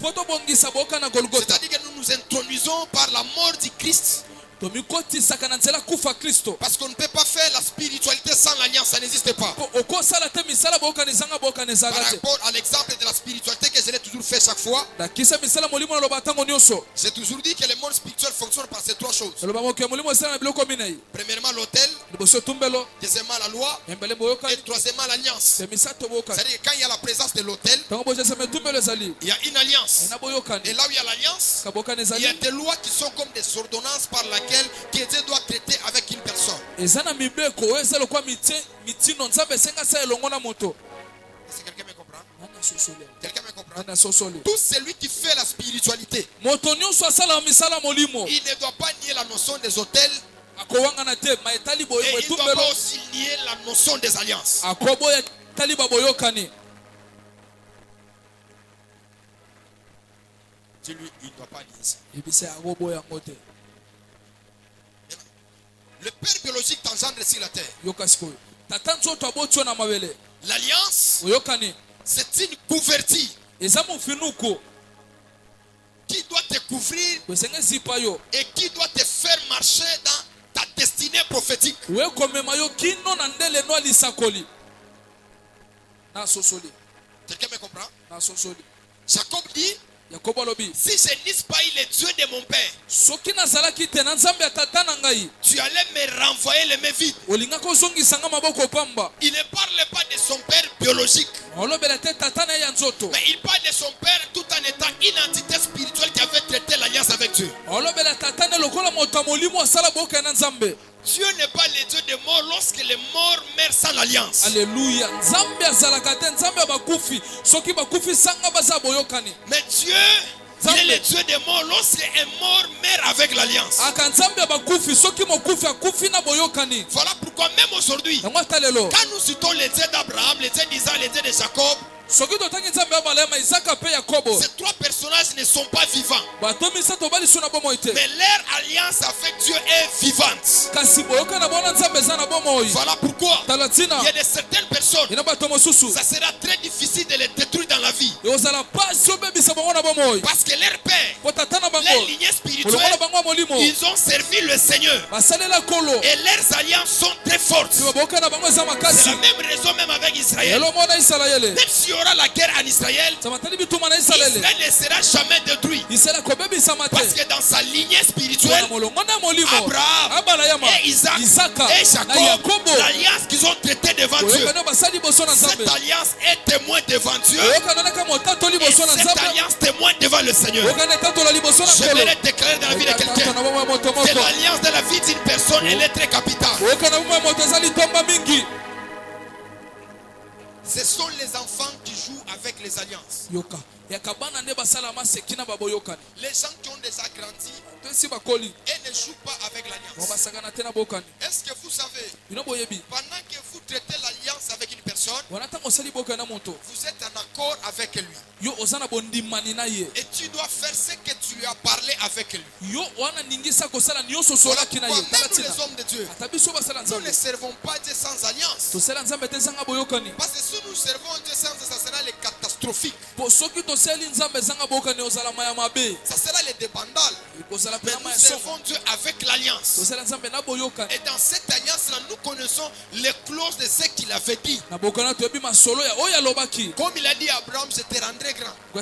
Poto bongisa boka na Golgotha.
C'est-à-dire que nous nous introduisons par la mort du Christ.
Tomikotisaka na nzela kufa Kristo.
Parce qu'on ne peut pas faire la spiritualité sans l'alliance, ça n'existe pas.
Okosala te misala boka nizanga boka
Par
nezaka te.
rapport à l'exemple de la spiritualité que je l'ai toujours fait chaque fois,
Dakisa misala molimo na loba tango nyonso.
j'ai toujours dit que le monde spirituel fonctionne par ces trois choses.
Loba moke molimo sala na biloko minei.
Premièrement, l'autel.
Liboso tumbelo.
Deuxièmement, la loi.
Embele boyoka.
Et troisièmement, l'alliance.
Te misato boka.
C'est-à-dire que quand il y a la présence de l'autel,
Tango boje sema tumbelo zali.
il y a une alliance.
Na boyoka
Et
ni.
là où il y a l'alliance,
Ka boka
il y
nezali.
a des lois qui sont comme des ordonnances par lesquelles Dieu doit traiter avec une personne.
Ezana mibeko ezalo kwa mitino nzambe senga sa elongo na moto.
Est-ce que quelqu'un me comprend?
Nana sosole.
Quelqu'un me comprend?
Nana sosole.
Tout celui qui fait la spiritualité,
Moto nyonso asala misala molimo.
il ne doit pas nier la notion des autels
Akowanga na te maetali boyo
et il ne doit
tumbelo.
pas aussi nier la notion des alliances.
Akoboya taliba boyokani.
Dis-lui, il ne doit pas nier ça.
Ebise akoboya ngote.
Le père biologique t'engendre sur la terre.
Yokasiko. Tata nzoto abotio na mabele.
L'alliance,
Oyokani.
c'est une couverture
Ezamu finuko.
qui doit te couvrir
Kwesenge zipa yo.
et qui doit te faire marcher dans ta destinée prophétique.
We komema yo kino na ndele no lisakoli. Na sosoli.
Quelqu'un me comprend?
Na sosoli.
Jacob dit,
Yakobo lobi.
si je n'eusse pas eu les dieux de mon père,
Soki nazalaki te na nzambe ya tata na ngai.
tu allais me renvoyer les mains vides.
Olinga kozongisanga maboko pamba.
Il ne parle pas de son père biologique,
Olobela te tata na ya nzoto.
mais il parle de son père tout en étant une entité spirituelle qui avait traité l'alliance avec Dieu.
Olobela tata na lokola moto molimo asala boka na nzambe.
Dieu n'est pas le Dieu des morts lorsque les morts meurent sans l'alliance.
Alléluia. Nzambe azalaka te nzambe bakufi. Soki bakufi sanga baza boyokani.
Mais Dieu, il est le Dieu des morts lorsqu'un mort meurt avec l'alliance.
Aka nzambe bakufi soki mokufi akufi na boyokani.
Voilà pourquoi même aujourd'hui,
Yango talelo.
quand nous citons les dieux d'Abraham, les dieux d'Isaac, les dieux de Jacob,
Soki totangi nzambe abalema Isaka pe Yakobo.
ces trois personnages ne sont pas vivants.
Bato misato bali suna bomo ite.
Mais leur alliance avec Dieu est vivante.
Kasi boyoka na bona nzambe za na bomo oyi.
Voilà pourquoi
Talatina.
il y a de certaines personnes,
Ina bato mosusu.
ça sera très difficile de les détruire dans la vie.
Yozala pasi obebisa bango na bomo oyi.
Parce que leur père,
Po tata na bango.
leur lignée
Olokola
spirituelle,
bango molimo.
ils ont servi le Seigneur.
Basalela kolo.
Et leurs alliances sont très fortes.
Siba boyoka na bango za
C'est
makasi.
la même raison même avec Israël.
Elo mona Israele.
Même s'il y aura la guerre en Israël,
Samatali bituma na Israele.
Israël ne sera jamais détruit.
Isela kobebisa mate.
Parce que dans sa lignée
Wana
spirituelle,
molongo na molimo.
Abraham
Abalayama.
et Isaac
Isaka
et
na
Jacob,
Yakobo.
l'alliance qu'ils ont traitée devant Dieu,
Boyoka na basali boso na
cette
nzambe.
alliance est témoin devant Dieu
Boyoka na naka motato
et
liboso na
cette
nzambe.
alliance témoin devant le Seigneur.
Boyoka na tato la liboso na
Je
kolo.
vais le déclarer dans la vie de quelqu'un
Na bomo moto
que
moko.
l'alliance de la vie d'une personne, elle est très capitale.
Boyoka na bomo moto zali tomba mingi.
Ce sont les enfants qui jouent avec les alliances.
Yoka. Yakabana ne basala masekina baboyokani.
Les gens qui ont déjà grandi
Tosi bakoli.
et ne jouent pas avec l'alliance.
Mobasagana tena bokani.
Est-ce que vous savez,
Bino boyebi.
pendant que vous traitez l'alliance avec une personne,
Wanata osali boka na moto.
vous êtes en accord avec lui.
Yo osana bondimani na ye.
Et tu dois faire ce que tu lui as parlé avec lui.
Yo wana ningisa kosala nyoso
Voilà
sola kina
pourquoi
ye.
même
Talatina.
les hommes de Dieu,
Atabiso basala
nous ne
nzambe.
servons pas Dieu sans alliance.
Tosala nzambe te zanga boyokani.
Parce que si nous servons Dieu sans ça sera le catastrophique.
Po soki tosali nzambe zanga bokani osala maya mabe.
Ça sera le débandal.
Kozala
Mais
pena
nous
maya songo.
servons Dieu avec l'alliance.
Tosala nzambe na boyokani.
Et dans cette alliance-là, nous connaissons les clauses de ce qui qu'il avait dit.
Comme
il a dit à Abraham, je te rendrai grand. Je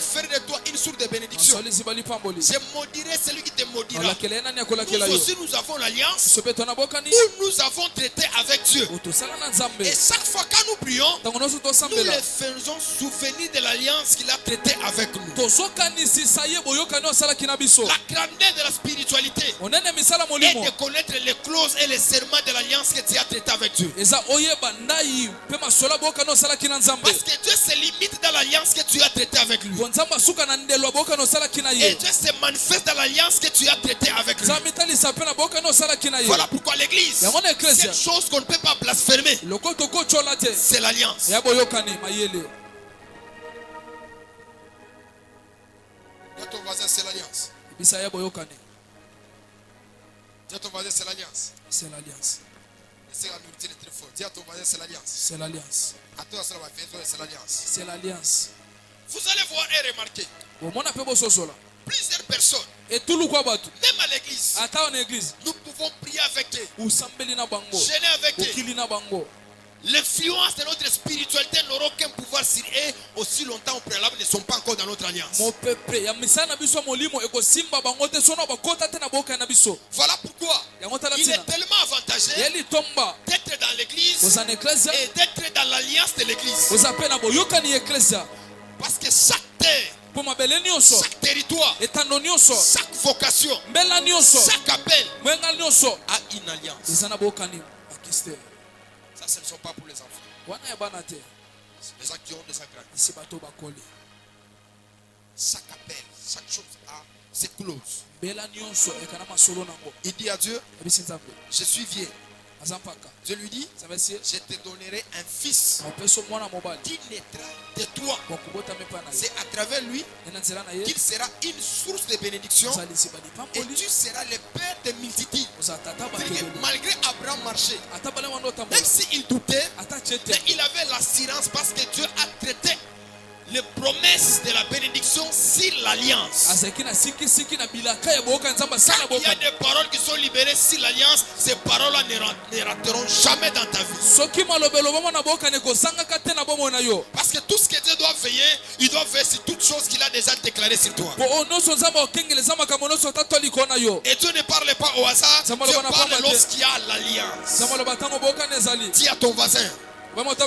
ferai de toi une source de bénédiction. Je maudirai celui qui te maudira. Nous aussi nous avons l'alliance où nous avons traité avec Dieu. Et chaque fois quand nous prions, nous les faisons souvenir de l'alliance qu'il a traité avec nous. La grandeur de la spiritualité est de connaître les clauses et les serments de l'alliance que tu as traité avec Dieu. Parce que Dieu se limite dans l'alliance que tu as traité avec lui. Et Dieu se manifeste dans l'alliance que tu as traité avec lui. Voilà pourquoi l'église, cette chose qu'on ne peut pas blasphémer, c'est l'alliance. Dis à ton voisin, c'est l'alliance. Dis à ton voisin, c'est l'alliance.
C'est l'alliance.
C'est la nourriture est très forte. Dis à ton voisin, c'est l'alliance.
C'est l'alliance.
À toi, c'est l'alliance.
C'est l'alliance.
Vous allez voir et remarquer. Plusieurs personnes,
et tout le
même à l'église, nous pouvons prier avec eux, gêner avec eux. L'influence de notre spiritualité n'aura aucun pouvoir sur eux aussi longtemps au préalable ne sont pas encore dans notre alliance. Voilà pourquoi il est tellement avantageux d'être dans l'église et d'être dans l'alliance de l'église. Parce que chaque terre, chaque territoire, chaque vocation, chaque appel a une alliance. Ça, ce ne sont pas pour les enfants. Les gens qui ont déjà grandi. Chaque appel, chaque chose a ses clauses. Il dit à Dieu, je suis vieux. Dieu lui dit, je te donnerai un fils qui naîtra de toi. C'est à travers lui qu'il sera une source de bénédiction et tu seras le père de multitudes. Malgré Abraham marché, même s'il doutait, mais il avait l'assurance parce que Dieu a traité les promesses de la bénédiction sur l'alliance. Quand il y a des paroles qui sont libérées sur l'alliance, ces paroles-là ne rateront jamais dans ta vie. Parce que tout ce que Dieu doit veiller, il doit veiller sur toute chose qu'il a déjà déclarée sur toi. Et Dieu ne parle pas au hasard, Dieu parle lorsqu'il y a l'alliance. Dis à ton voisin, le monde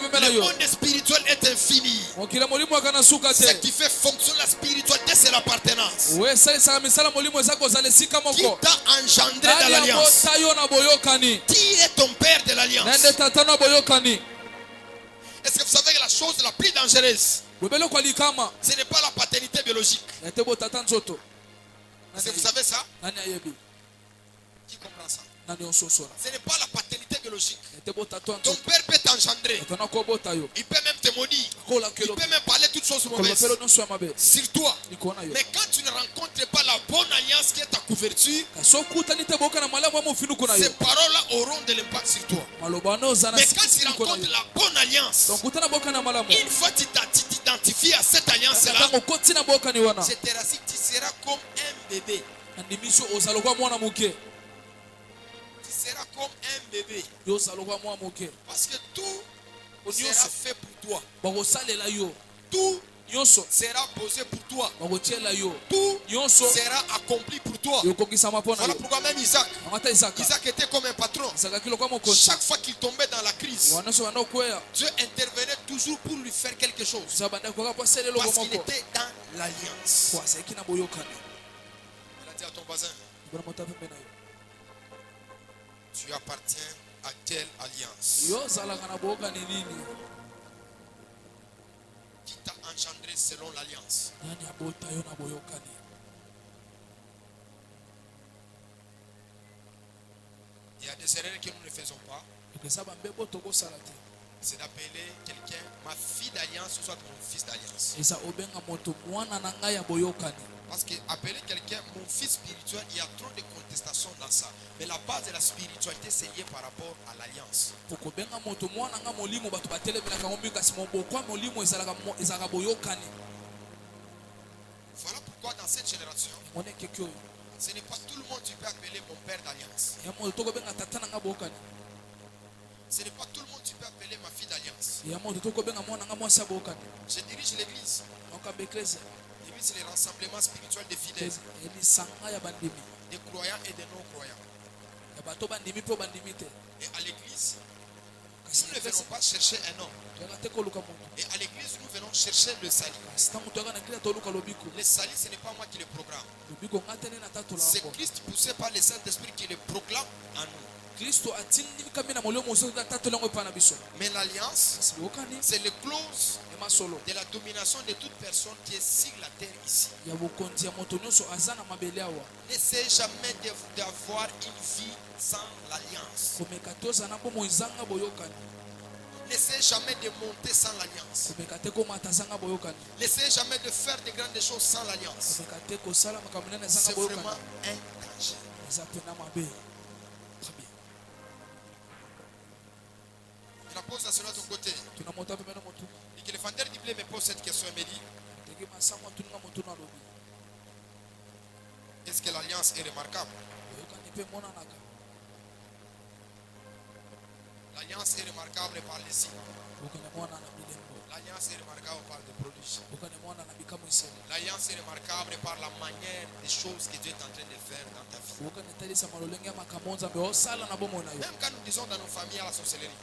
spirituel est infini. Ce qui fait fonctionner la spiritualité, c'est l'appartenance. Qui t'a engendré dans l'alliance. Qui est ton père de l'alliance. Est-ce que vous savez que la chose la plus dangereuse, ce n'est pas la paternité biologique? Est-ce que vous savez ça? Qui comprend ça? Ce n'est pas la paternité biologique. Ton père peut t'engendrer. Il peut même te maudire. Il peut même parler toutes choses mauvaises sur toi. Mais quand tu ne rencontres pas la bonne alliance qui est ta couverture, ces paroles-là auront de l'impact sur toi. Mais quand tu rencontres la bonne alliance, une fois que tu t'identifies à cette alliance-là, tu seras comme un bébé. Tu seras comme un bébé. Parce que tout sera fait pour toi. Tout sera posé pour toi. Tout sera accompli pour toi. Voilà pourquoi même Isaac était comme un patron. Chaque fois qu'il tombait dans la crise, Dieu intervenait toujours pour lui faire quelque chose. Parce qu'il était dans l'alliance. Il a dit à ton voisin, tu appartiens à quelle alliance? Qui t'a engendré selon l'alliance? Il y a des erreurs que nous ne faisons pas. C'est d'appeler quelqu'un ma fille d'alliance ou soit mon fils d'alliance. Parce qu'appeler quelqu'un mon fils spirituel, il y a trop de contestations dans ça. Mais la base de la spiritualité, c'est lié par rapport à l'alliance. Voilà pourquoi dans cette génération, ce n'est pas tout le monde qui peut appeler mon père d'alliance. Ce n'est pas tout le monde qui peut appeler ma fille d'alliance.
ya moto tokobenga mwana nga mwasi ya boyokani.
Je dirige l'église.
okamba eklese
L'église, c'est le rassemblement spirituel des fidèles,
elisanga ya bandimi
des croyants et des non-croyants.
ya bato bandimi mpo bandimi te.
Et à l'église,
kasi
nous ne venons pas chercher un homme.
toyaka te koluka moto.
Et à l'église, nous venons chercher le salut.
kasi ntango toyaka na kila toluka lobiko.
Le salut, ce n'est pas moi qui le programme.
lobiko nga tene na tatola
C'est
yango.
Christ poussé par le Saint-Esprit qui le proclame en nous.
kristo atindi kami na molimo mosusu tatola yango epa na biso.
Mais l'alliance,
kasi boyokani
c'est le clause
emasolo
de la domination de toute personne qui est sur la terre ici.
ya bokonzi ya moto nyonso aza na mabele awa.
N'essaie jamais d'avoir une vie sans l'alliance.
komeka te ozala na bomo ezanga boyokani.
N'essaie jamais de monter sans l'alliance.
komeka te komata zanga boyokani.
N'essaie jamais de faire de grandes choses sans l'alliance.
komeka te kosala makambo nene
C'est
ezanga
vraiment
boyokani.
un danger.
eza pena mabe. Très bien.
La pose à cela de ton côté.
tuna moto apemene motu.
Et que le vendeur du blé me pose cette question et me dit,
teke masango tuninga motu na lobi.
est-ce que l'alliance est remarquable?
boyokani mpe monanaka.
L'alliance est remarquable par les signes.
bokane mwana na bilembo.
L'alliance est remarquable par des prodiges.
bokane mwana na bikamu esele.
L'alliance est remarquable par la manière des choses que Dieu est en train de faire dans ta vie.
bokane etalisa malolenge ya makambo nzambe osala na bomoi na yo.
Même quand nous disons dans nos familles à la sorcellerie,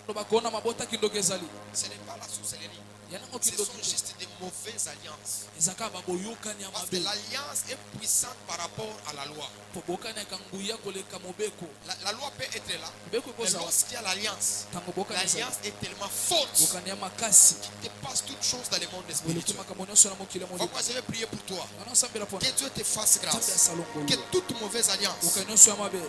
loba koona mabota kindoki ezali.
ce n'est pas la sorcellerie.
yanango
Ce sont
kindoki
juste des mauvaises alliances.
ezaka baboyokani ya
Parce que
mabe.
l'alliance est puissante par rapport à la loi.
po bokanaka nguya koleka mobeko.
La loi peut être là,
mobeko
mais
ekozala
lorsqu'il y a l'alliance,
ntango bokani ezali.
l'alliance est tellement forte
bokani ya makasi
qu'il dépasse toute chose dans le monde
oleki
spirituel.
makambo nyonso na mokili ya
Pourquoi
molimo.
je vais prier pour toi?
wana osambela mpona
Que Dieu te fasse
nzambe
grâce.
asalongolo.
Que toute mauvaise alliance
bokani nyonso ya mabe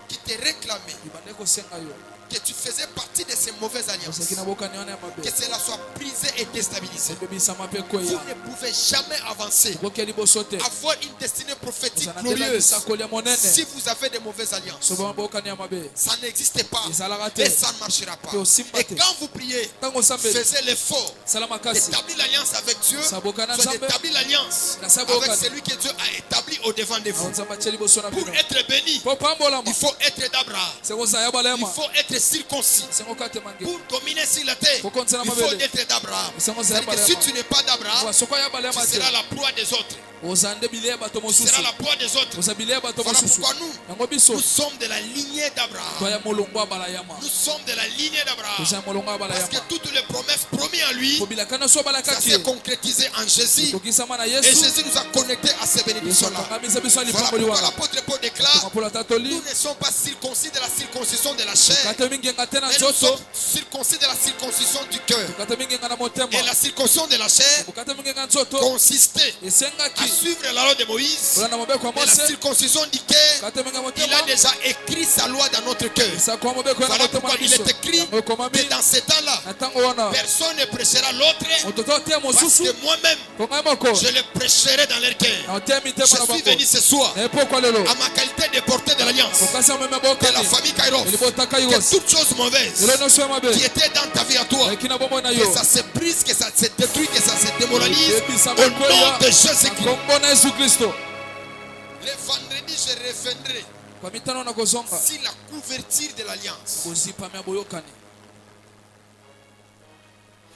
qui te réclamait,
libande kosenga yo.
que tu faisais partie de ces mauvaises alliances,
ozalaki na bokani wana ya mabe
que cela soit brisé et déstabilisé.
ebebisama mpe
Vous
koya.
ne pouvez jamais avancer,
bokia liboso te
avoir une destinée prophétique
ozala na
glorieuse
lisakoli ya monene
si vous avez de mauvaises alliances.
soba bokani ya mabe
Ça n'existe pas
ezalaka te.
et ça ne marchera pas.
Pe osimba
Et
te.
quand vous priez,
ntango osambeli
faisez l'effort
sala makasi
d'établir l'alliance avec Dieu,
Sabokana
soit
Nzambe.
d'établir l'alliance
Na sabokana.
avec celui que Dieu a établi au devant de
awo
vous.
nzambe atie liboso na
Pour
bino
être béni,
po pambolama
il faut être d'Abraham.
sengo ozala ya
Il
balema
faut être circoncis.
sengo kate mange
Pour dominer sur la terre,
Faut continuer à
il faut
m'abeler.
être d'Abraham.
C'est moi,
C'est-à-dire que
c'est
si
Abraham.
tu n'es pas d'Abraham,
wa soko ya balema
tu
te
seras la proie des autres.
ozala nde bilia ya bato
Tu
mosusu
seras la proie des autres.
oza bilia ya bato
Voilà
mosusu
pourquoi
yango biso
nous sommes de la lignée d'Abraham.
toya molongo ya balayama
Nous sommes de la lignée d'Abraham.
toza ya molongo ya
Parce que
balayama
toutes les promesses promises à lui,
po bilaka nyonso
ça
balakaki
s'est concrétisé en Jésus.
tokisama na
Et
yesu
Jésus nous a connectés à ces
yesu
bénédictions-là.
akangamisa biso ya
Voilà
lipamboli
pourquoi
wana
l'apôtre Paul déclare,
mapola tatoli
nous ne sommes pas circoncis de la circoncision de la chair,
kate mingenga te na
mais nous
nzoto
sommes circoncis de la circoncision du cœur.
kate mingenga na motema
Et la circoncision de la chair
kate mingenga nzoto
consistait à
esengaki
suivre la loi de Moïse.
kolanda mobeko ya
Et la
mose
circoncision du cœur,
kate minga
il
motema
a déjà écrit sa loi dans notre cœur.
esakwa mobeko ya na
Voilà
motema
pourquoi
na
il
biso
est écrit
yango ekomami
que dans ce temps-là,
na ntango wana
personne ne prêchera l'autre,
moto to oteya
parce
mosusu
que moi-même,
po ngai moko
je le prêcherai dans leur cœur.
na oteya
Je
mitema na
suis
bango
venu ce soir,
na epokwa lelo
à ma qualité de porteur de l'alliance,
kokasi ameme
de la
bokani
famille Kairos,
elibota
que
kairos
toute chose mauvaise
elo nyonso ya mabe
qui était dans ta vie à toi,
eki na bomoi na
que
yo
ça se brise, que ça se détruit, que ça se démoralise,
ebisama
au nom
koya
de
na
Jésus-Christ.
kombo na yesu kristo
Le vendredi, je reviendrai
kwa mitano na kozonga
sur la couverture de l'alliance.
kozipami ya boyokani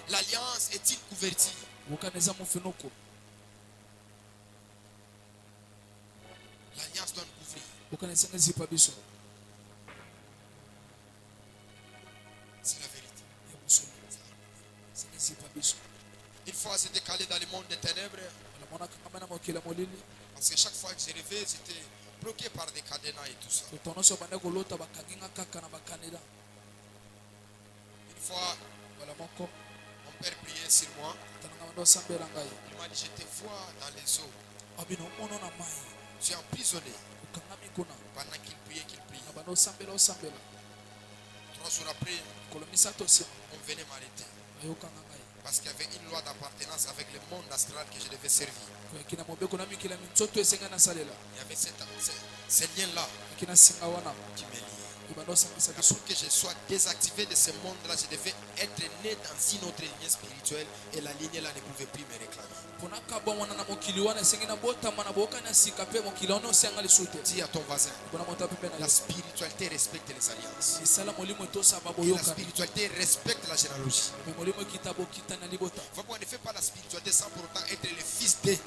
L'alliance est une couverture.
bokani eza mofinuku
L'alliance doit nous couvrir.
bokani esenga ezipa biso
C'est la vérité.
ya bosolo esenga ezipa biso
Une fois, j'étais calé dans le monde des ténèbres,
olamonaka ngama na mokili ya molili
parce que chaque fois que je rêvais, j'étais bloqué par des cadenas et tout ça.
toto nyonso bande kolota bakangi nga kaka na bakanela
Une fois,
bala moko
mon père priait sur moi.
tananga bande osambela ngai
Il m'a dit, je te vois dans les eaux.
abino omono na mai
Tu es emprisonné.
okangami kuna
Pendant qu'il priait,
na bande osambela osambela
3 jours après,
kolo misato nsima
on venait m'arrêter.
bayokanga ngai
Parce qu'il y avait une loi d'appartenance alternance avec le monde astral que je devais servir. Il y avait ces liens-là qui me liaient. Pour que je sois désactivé de ce monde-là, je devais être né dans une autre lignée spirituelle et la lignée là ne pouvait plus me réclamer. Dis à ton voisin, la spiritualité respecte les alliances. Et la spiritualité respecte la généalogie. On ne fait pas la spiritualité sans pour autant être le fils d'eux.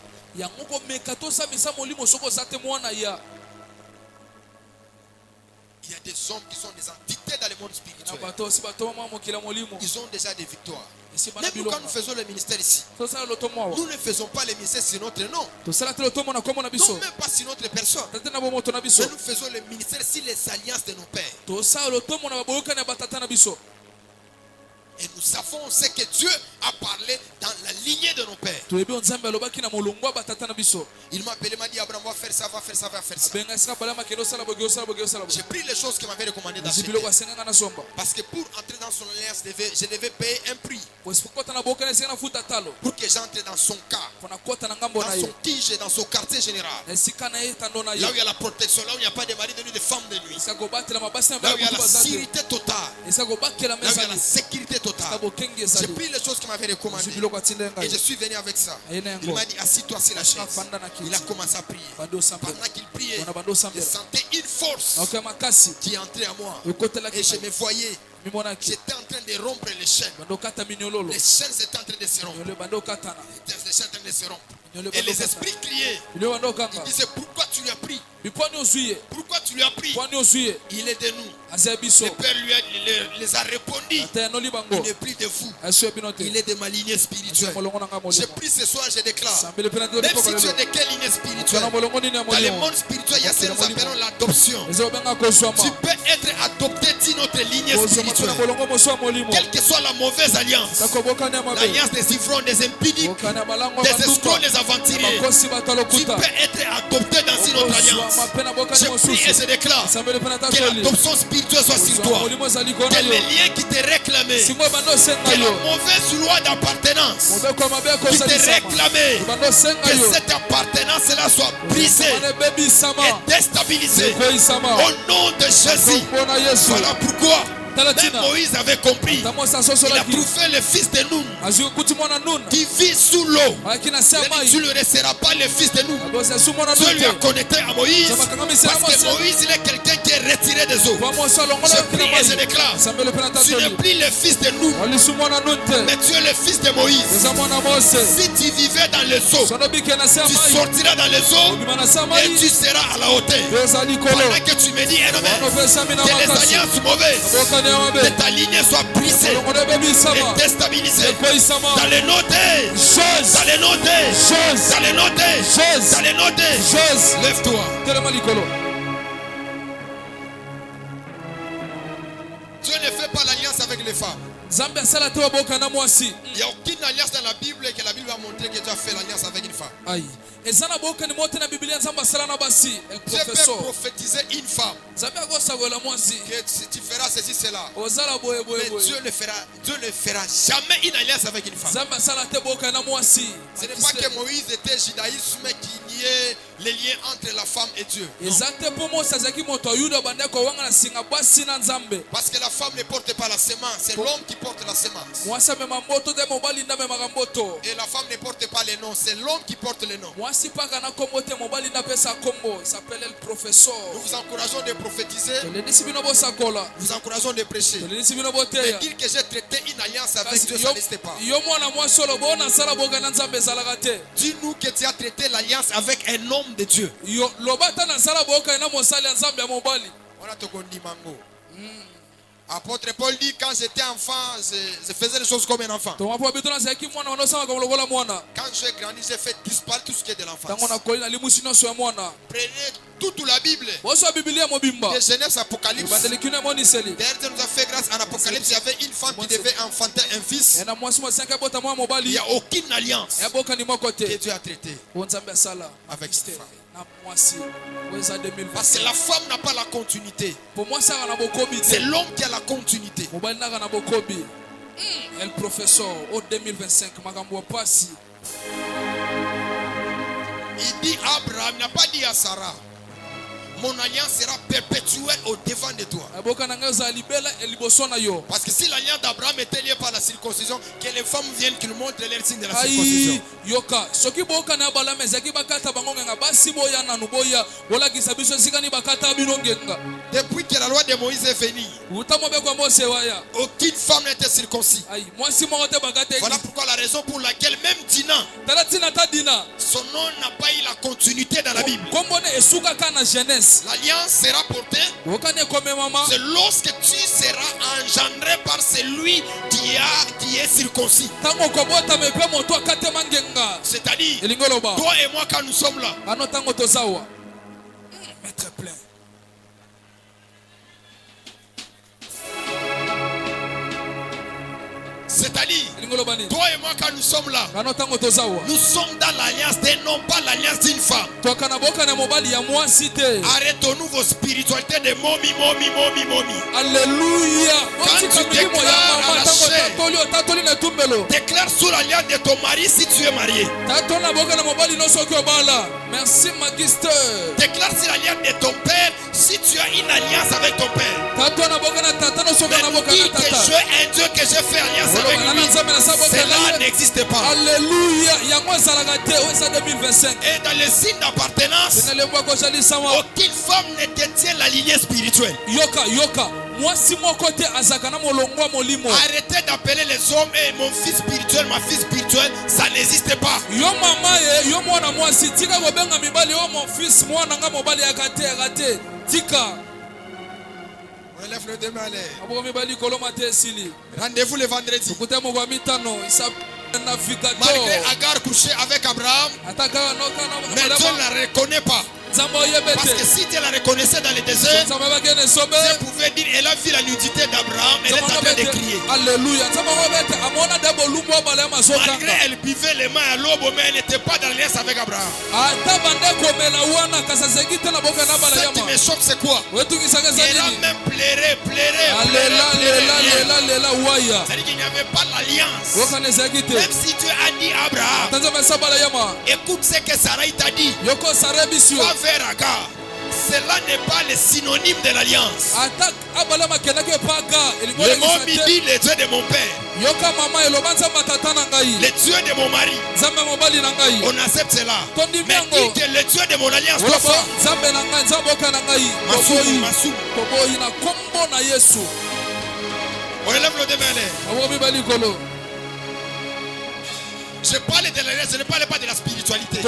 Il y a des hommes qui sont des entités dans le monde spirituel. Ils ont déjà des victoires. Même nous, quand nous faisons le ministère ici, nous ne faisons pas le ministère sur notre nom. Non, même pas sur notre personne. Mais nous faisons le ministère sur les alliances de nos pères. Et nous savons ce que Dieu a parlé dans la lignée de nos pères. Il m'a appelé, m'a dit Abraham, va faire ça, va faire ça, va faire ça. J'ai pris les choses qu'il m'avait recommandées d'acheter. Parce que pour entrer dans son alliance, je devais payer un prix. Pour que j'entre dans son cas, dans son tige et dans son quartier général. Là où il y a la protection, là où il n'y a pas de mari de nuit, de femme de nuit. Là où il y a la sécurité totale. Là où il y a la sécurité totale. J'ai pris les choses qu'il m'avait recommandées et je suis venu avec ça. Il m'a dit assis-toi sur la chaise. Il a commencé à prier. Pendant qu'il priait, je sentais une force qui est entrée à moi et je me voyais. J'étais en train de rompre les chaînes. Les chaînes étaient en train de se rompre. Les chaînes étaient en train de se rompre. Et les esprits criaient. Ils disaient pourquoi tu lui as pris? Pourquoi tu lui as pris? Il est de nous. Le Père lui les a répondu. Il n'est plus de vous. Il est de ma lignée spirituelle. J'ai pris ce soir, je déclare. Même si tu es de quelle lignée spirituelle, dans le monde spirituel, il y a ce que nous appelons l'adoption. Tu peux être adopté d'une autre lignée spirituelle. Quelle que soit la mauvaise alliance, l'alliance des ivrognes, des impudiques, des escrocs, des aventuriers, tu peux être adopté dans une autre alliance. Je prie et je déclare que l'adoption spirituelle soit sur toi. Que les liens qui te réclamaient, que la mauvaise loi d'appartenance qui te réclamait, que cette appartenance-là soit brisée et déstabilisée. Au nom de Jésus. Voilà pourquoi même Moïse avait compris. Il a trouvé le fils de Nun qui vit sous l'eau. Tu ne resteras pas le fils de Nun. Dieu lui a connecté à Moïse parce que Moïse il est quelqu'un qui est retiré des eaux. Je prie et je déclare, tu n'es plus le fils de Nun, mais tu es le fils de Moïse. Si tu vivais dans les eaux, tu sortiras dans les eaux et tu seras à la hauteur. Pendant que tu me dis, que les alliances mauvaises de ta lignée soit brisée et déstabilisée. Dans les noter, dans les noter, dans les noter, dans les noter. Lève-toi. Dieu ne fait pas l'alliance avec les femmes. Il n'y a aucune alliance dans la Bible que la Bible a montré que tu as fait l'alliance avec une femme. Dieu peut prophétiser une femme que tu feras ceci, cela. Mais Dieu ne fera jamais une alliance avec une femme. Ce n'est pas que Moïse était judaïsme qui niait les liens entre la femme et Dieu. Parce que la femme ne porte pas la semence, c'est l'homme qui porte la semence. Et la femme ne porte pas les noms, c'est l'homme qui porte les noms. Nous vous encourageons de prophétiser. Nous vous encourageons de prêcher. Mais dire que j'ai traité une alliance avec Dieu, ça n'existe pas. Dis-nous que tu as traité l'alliance avec un homme de Dieu. On a tout dit mango. Apôtre Paul dit quand j'étais enfant, je faisais les choses comme un enfant. Quand j'ai grandi, j'ai fait disparaître tout ce qui est de l'enfance. Prenez toute la Bible. De Genèse, Apocalypse. D'ailleurs, Dieu nous a fait grâce. En Apocalypse, il y avait une femme qui devait enfanter un fils. Il n'y a aucune alliance que Dieu a traitée avec cette femme. Parce que la femme n'a pas la continuité. C'est l'homme qui a la continuité.
El professeur au 2025 makambo pasi.
Il dit à Abraham, il n'a pas dit à Sarah, mon alliance sera perpétuelle au devant de toi. Parce que si l'alliance d'Abraham était liée par la circoncision, que les femmes viennent qu'ils montrent leur signe de la circoncision. Depuis que la loi de Moïse est venue, aucune femme n'était circoncis. Voilà pourquoi la raison pour laquelle même Dina, son nom n'a pas eu la continuité dans la Bible. L'alliance sera portée, c'est lorsque tu seras engendré par celui qui est circoncis. C'est-à-dire, toi et moi quand nous sommes là,
Maître plein.
c'est-à-dire, toi et moi quand nous sommes là, nous sommes dans l'alliance d'un homme, pas l'alliance d'une femme. Arrêtons-nous vos spiritualités de momi.
Alléluia.
Quand tu déclares à la chair, déclare sous l'alliance de ton mari si tu es marié.
Merci, magister.
Déclare sur l'alliance de ton père si tu as une alliance avec ton père. Mais dis que je suis un Dieu que j'ai fait alliance avec lui, cela n'existe pas.
Alléluia.
Et dans les signes d'appartenance, aucune femme ne détient la lignée spirituelle. Arrêtez d'appeler les hommes et mon fils spirituel, ma fille spirituelle, ça n'existe pas. On élève le demain. Rendez-vous le vendredi. Malgré Agar couché avec Abraham, mais Dieu ne la reconnaît pas. Parce que si Dieu la reconnaissait dans le désert, Dieu pouvait dire, elle a vu la nudité d'Abraham, elle est en train de crier.
Alléluia.
Malgré elle buvait les mains à l'aube, mais elle n'était pas dans l'alliance avec Abraham. Ce qui me choque, c'est quoi? Elle a même pleuré. C'est-à-dire qu'il n'y avait pas l'alliance. Même si Dieu a dit à Abraham, écoute ce que Sarah t'a dit. Va vers Agar. Cela n'est pas le synonyme de l'alliance. Le mot midi, le Dieu de mon père. Le Dieu de mon mari. On accepte cela. Mais dit que le Dieu de mon alliance, quoi? Masou. On élève le demain. Je parle de l'alliance, je ne parle pas de la spiritualité.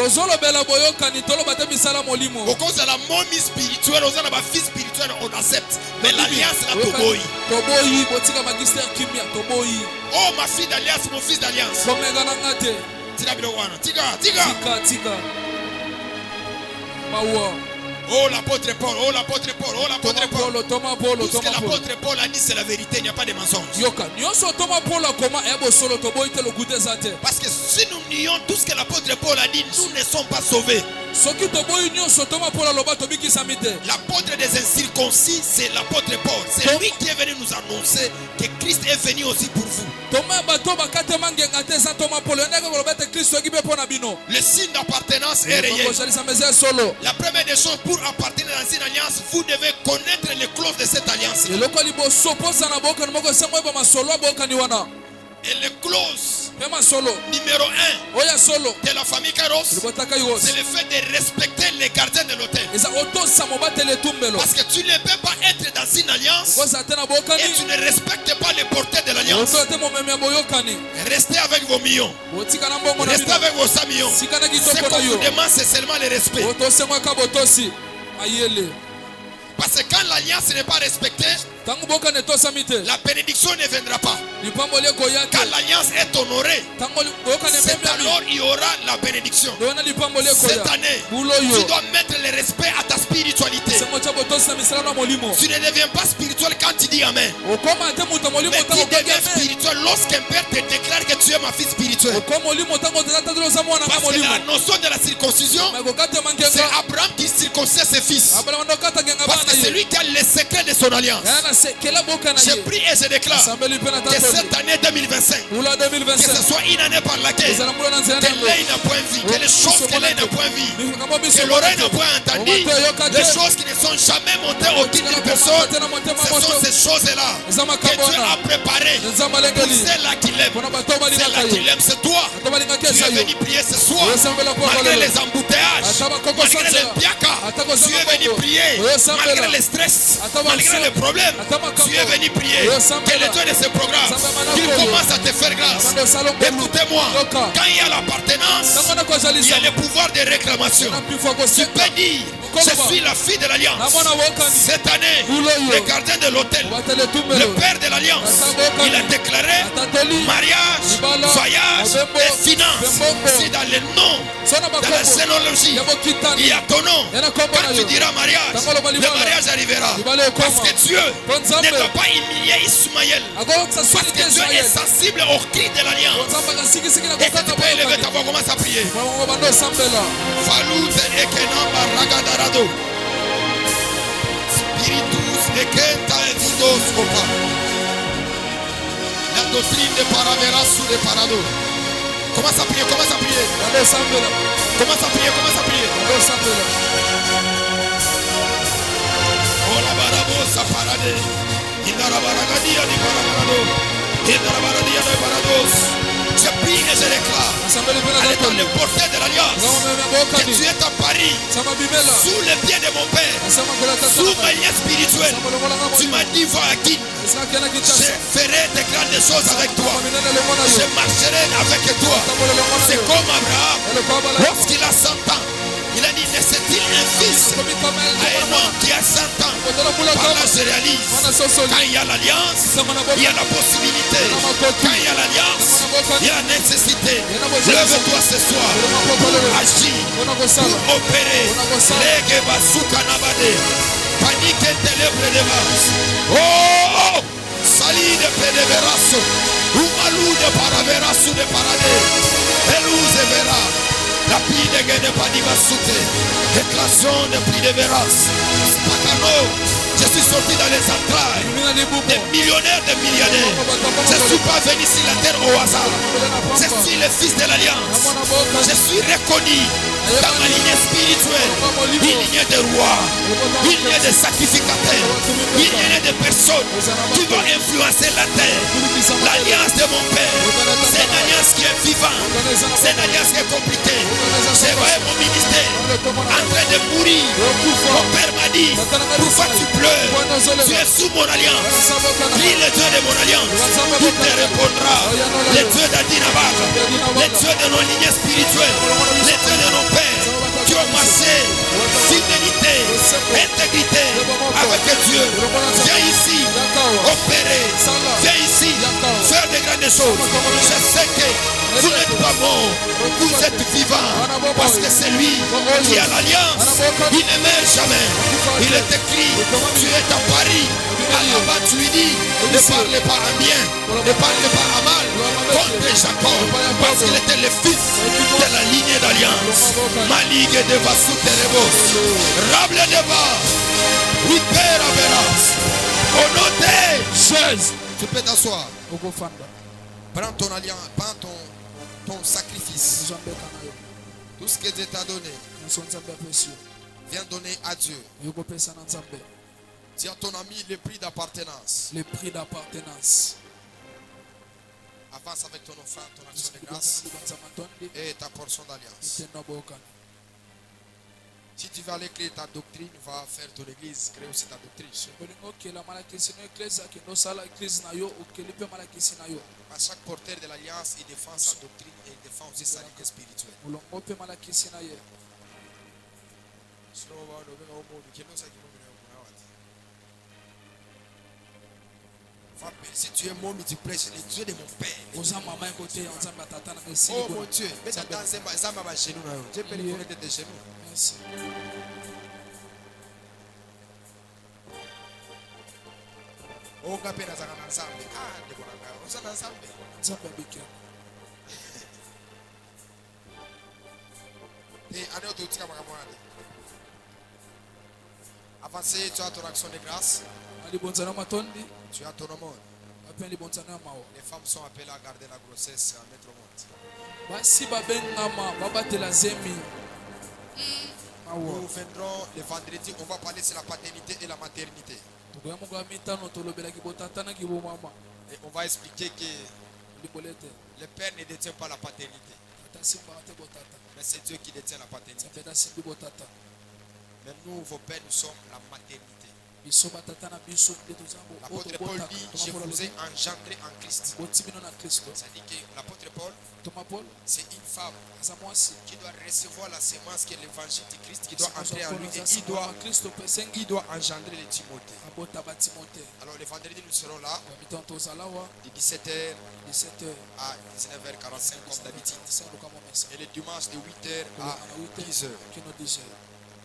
Au cause de la momie spirituelle, on a ma fille spirituelle, on accepte. Mais l'alliance, la toboyi. Oh, ma fille d'alliance, mon fils d'alliance. Tiga. Oh l'apôtre Paul, Tout ce que l'apôtre Paul a dit, c'est la vérité, il n'y a pas de mensonge. Parce que si nous nions tout ce que l'apôtre Paul a dit, nous ne sommes pas sauvés. L'apôtre des incirconcis, c'est l'apôtre Paul. C'est lui qui est venu nous annoncer que Christ est venu aussi pour vous. Le signe d'appartenance est réel. La première des choses, pour appartenir dans une alliance, vous devez connaître les clauses de cette alliance. Et les clauses numéro 1 de la famille Kairos, c'est le fait de respecter les gardiens de l'autel. Parce que tu ne peux pas être dans une alliance et tu ne respectes pas les porteurs de l'alliance. Restez avec vos millions. Restez avec vos 100 millions. Ce qu'on vous demande, c'est seulement le respect. Parce que quand l'alliance n'est pas respectée, la bénédiction ne viendra pas. Quand l'alliance est honorée, c'est alors il y aura la bénédiction. Cette année, tu dois mettre le respect à ta spiritualité. Tu ne deviens pas spirituel quand tu dis Amen. Mais tu deviens spirituel lorsqu'un père te déclare que tu es ma fille spirituelle. Parce que la notion de la circoncision, c'est Abraham qui circoncis ses fils. Parce que c'est lui qui a le secret de son alliance. Je prie et je déclare que cette année 2025, que ce soit une année par laquelle que l'œil n'a point vu, que les choses que l'œil n'a point vues, que l'oreille n'a point entendu, les choses qui ne sont jamais montées au cœur d'une personne, ce sont ces choses-là que Dieu a préparées pour celles-là qui l'aiment. Celles-là qui l'aiment, c'est toi. Tu es venu prier ce soir, malgré les embouteillages, malgré les piakas. Tu es venu prier, malgré les stress, malgré les problèmes. Tu es venu prier. Que le Dieu de ce programme, qu'il commence à te faire grâce. Écoutez-moi, quand il y a l'appartenance, il y a le pouvoir de réclamation. Tu peux dire, je suis la fille de l'Alliance. Cette année, le gardien de l'hôtel, le père de l'Alliance, il a déclaré mariage, voyage et finance. C'est dans le nom, dans la généalogie, il y a ton nom. Quand tu diras mariage, le mariage arrivera. Parce que Dieu ne doit pas humilier Ismaël. Parce que Dieu est sensible au cri de l'Alliance. Et que tu peux élever ta voix, commence à prier. Falou et Kenamba Ragadarado. Spiritus et Kenta et Vidos Opa. La doctrine de Paravera sous les parados. Commence à prier, commence à prier. Commence à prier, commence à prier. Oh la barabosa parade. Indarabaradia di Paragarado. Indarabadia de Parados. Je prie et je déclare à l'état le portail de l'Alliance que tu es à Paris sous les pieds de mon Père, sous ma lien spirituel. Tu m'as dit va à qui je ferai de grandes choses avec toi. Je marcherai avec toi. C'est comme Abraham lorsqu'il a 100 ans. Il a dit, laisse-t-il un fils à un homme qui a 100 ans. Par là, je réalise, quand il y a l'alliance, il y a la possibilité. Quand il y a l'alliance, il y a la nécessité. Lève-toi ce soir, agis pour opérer. Lègue bazooka nabade, panique et télébré de base. Oh, sali de pédéverasso, oumalou de paraverasso de paradé, pelouse vera. La pluie de guerre de Panibasute, déclaration de pluie de Véras, Spacano, je suis sorti dans les entrailles des millionnaires, des milliardaires. Je ne suis pas venu sur la terre au hasard. Je suis le fils de l'Alliance. Je suis reconnu dans ma lignée spirituelle, une lignée de rois, une lignée de sacrificateurs, une lignée de personnes qui vont influencer la terre. L'alliance de mon Père, c'est une alliance qui est vivante, c'est une alliance qui est compliquée. J'ai vu mon ministère en train de mourir. Mon Père m'a dit, pourquoi tu pleures? Tu es sous mon alliance. Prie le Dieu de mon alliance. Il te répondra. Le Dieu d'Adinabar, le Dieu de nos lignées spirituelles, le Dieu de nos pères qui ont marché, fidélité, intégrité avec Dieu. Viens ici, opérer. Viens ici, faire de grandes choses. Je sais que vous n'êtes pas mort, vous êtes vivant. Parce que c'est lui qui a l'alliance. Il ne meurt jamais. Il est écrit, tu es à Paris. Là-bas, tu lui dis, ne parlez pas en bien, ne parlez pas en mal contre Jacob, parce qu'il était le fils de la lignée d'alliance. Maligue de Vassou Terebos, Rable de Bas, Hyper Averas, au nom de Jésus. Tu peux t'asseoir. Prends ton alliance, prends ton sacrifice. Tout ce que Dieu t'a donné, viens donner à Dieu. Dis à ton ami le prix d'appartenance.
Le prix d'appartenance.
Avance avec ton offrande, ton action de grâce et ta portion d'alliance. Si tu veux aller créer ta doctrine, va faire ton église, crée aussi ta doctrine. À chaque porteur de l'alliance, il défend sa doctrine et il défend aussi sa lignée spirituelle. Si tu es mon, tu prêches les dieux de mon père. Oh mon Dieu, mets ta danse chez nous. Dieu peut nous connaître de chez nous.
Merci.
Oh, capé, nous sommes ensemble. Ah, nous sommes ensemble. Et à nous, tu as Avancez, tu as ton action de grâce.
alibonzana matondi
Tu as ton aumône.
ape alibonzana ya mawa
Les femmes sont appelées à garder la grossesse et à mettre au monde.
basi babengama babatela zemi mawa
Nous viendrons le vendredi, on va parler sur la paternité et la maternité.
tokoya moko ya mitano tolobelaki botata na kibomama
Et on va expliquer que
libole te
le père ne détient pas la paternité,
ata simbaka te botata
mais c'est Dieu qui détient la paternité.
nzambe asimbi botata
Mais nous, vos pères, nous sommes la maternité.
biso batata na biso nde toza
L'apôtre Paul dit, je vous ai engendré en Christ.
boti bino na kristo
Ça dit que l'apôtre Paul,
toma paul
c'est une femme
aza mwasi
qui doit recevoir la sémence qui est l'évangile de Christ, qui doit entrer en lui et
kristo mpe esengi
il doit engendrer le Timothée.
abota batimote
Alors le vendredi, nous serons là
ya mitano tozala wa
de 17h
17h
à 19h45 comme d'habitude.
saluka mo mesa
Et le dimanche de 8h à 10h.
kino 10h